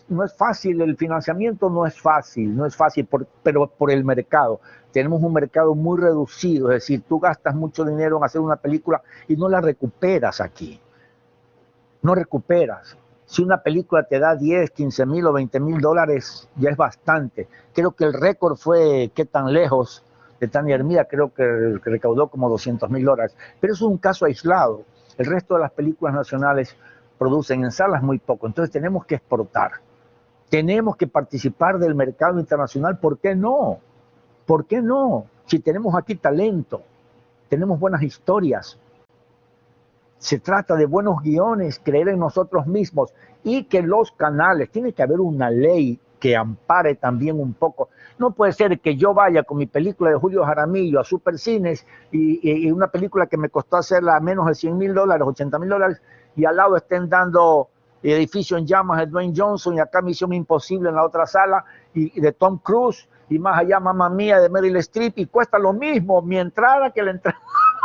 no es fácil, el financiamiento no es fácil, pero por el mercado. Tenemos un mercado muy reducido, es decir, tú gastas mucho dinero en hacer una película y no la recuperas aquí. No recuperas. Si una película te da 10, 15 mil o 20 mil dólares, ya es bastante. Creo que el récord fue ¿Qué tan lejos? De Tania Hermida, creo que recaudó como 200 mil dólares. Pero eso es un caso aislado. El resto de las películas nacionales producen en salas muy poco. Entonces tenemos que exportar. Tenemos que participar del mercado internacional. ¿Por qué no? ¿Por qué no? Si tenemos aquí talento, tenemos buenas historias. Se trata de buenos guiones, creer en nosotros mismos y que los canales, tiene que haber una ley que ampare también un poco. No puede ser que yo vaya con mi película de Julio Jaramillo a Supercines y una película que me costó hacerla a menos de 100 mil dólares, 80 mil dólares, y al lado estén dando Edificio en Llamas de Dwayne Johnson y acá Misión Imposible en la otra sala y de Tom Cruise y más allá Mamma Mía de Meryl Streep y cuesta lo mismo mi entrada que la entrada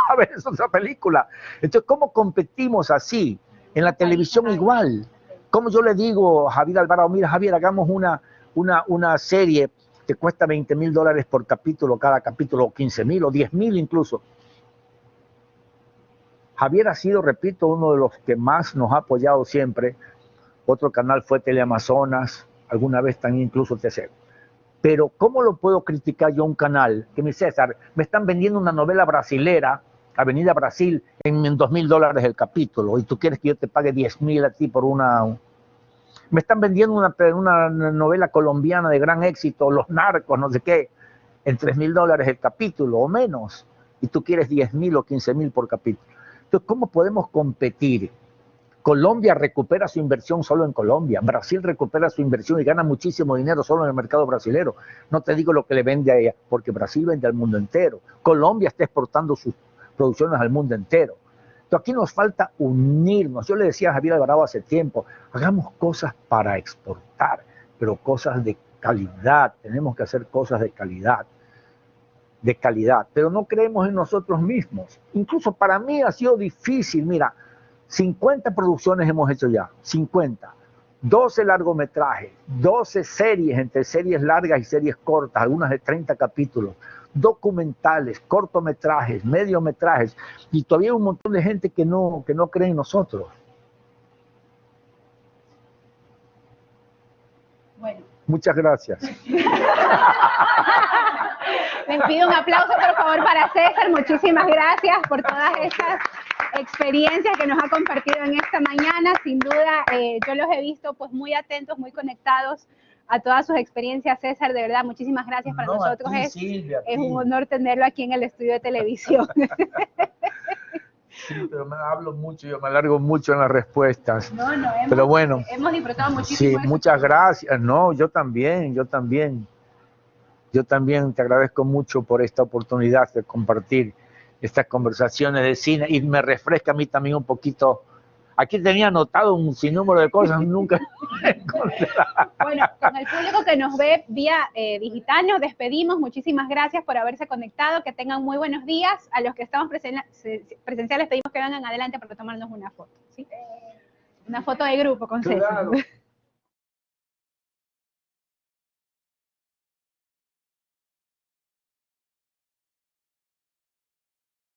a ver esa otra película. Entonces, ¿cómo competimos así? En la televisión igual. Como yo le digo a Javier Alvarado, mira Javier, hagamos una serie que cuesta 20 mil dólares por capítulo, cada capítulo, o 15 mil o 10 mil incluso. Javier ha sido, repito, uno de los que más nos ha apoyado siempre. Otro canal fue Teleamazonas, alguna vez también incluso TC. Pero ¿cómo lo puedo criticar yo a un canal que me dice, César, me están vendiendo una novela brasilera, Avenida Brasil, en 2 mil dólares el capítulo, y tú quieres que yo te pague 10 mil a ti por una... Me están vendiendo una novela colombiana de gran éxito, Los Narcos, no sé qué, en 3 mil dólares el capítulo o menos, y tú quieres 10 mil o 15 mil por capítulo. Entonces, ¿cómo podemos competir? Colombia recupera su inversión solo en Colombia, Brasil recupera su inversión y gana muchísimo dinero solo en el mercado brasilero. No te digo lo que le vende a ella, porque Brasil vende al mundo entero. Colombia está exportando sus producciones al mundo entero. Entonces aquí nos falta unirnos. Yo le decía a Javier Alvarado hace tiempo, hagamos cosas para exportar, pero cosas de calidad. Tenemos que hacer cosas de calidad, pero no creemos en nosotros mismos. Incluso para mí ha sido difícil, mira, 50 producciones hemos hecho ya, 50. 12 largometrajes, 12 series, entre series largas y series cortas, algunas de 30 capítulos, documentales, cortometrajes, mediometrajes, y todavía hay un montón de gente que no cree en nosotros. Bueno. Muchas gracias. Les pido un aplauso, por favor, para César. Muchísimas gracias por todas estas experiencias que nos ha compartido en esta mañana. Sin duda, yo los he visto pues muy atentos, muy conectados a todas sus experiencias. César, de verdad, muchísimas gracias. Para nosotros Silvia, es un honor tenerlo aquí en el estudio de televisión. Sí, pero me hablo mucho, yo me alargo mucho en las respuestas. Pero bueno, hemos disfrutado muchísimo. Sí, muchas gracias. No, yo también. Yo también te agradezco mucho por esta oportunidad de compartir estas conversaciones de cine y me refresca a mí también un poquito. Aquí tenía anotado un sinnúmero de cosas, nunca encontré. Bueno, con el público que nos ve vía digital nos despedimos. Muchísimas gracias por haberse conectado. Que tengan muy buenos días. A los que estamos presenciales pedimos que vengan adelante para tomarnos una foto, ¿sí? Una foto de grupo con César. Claro.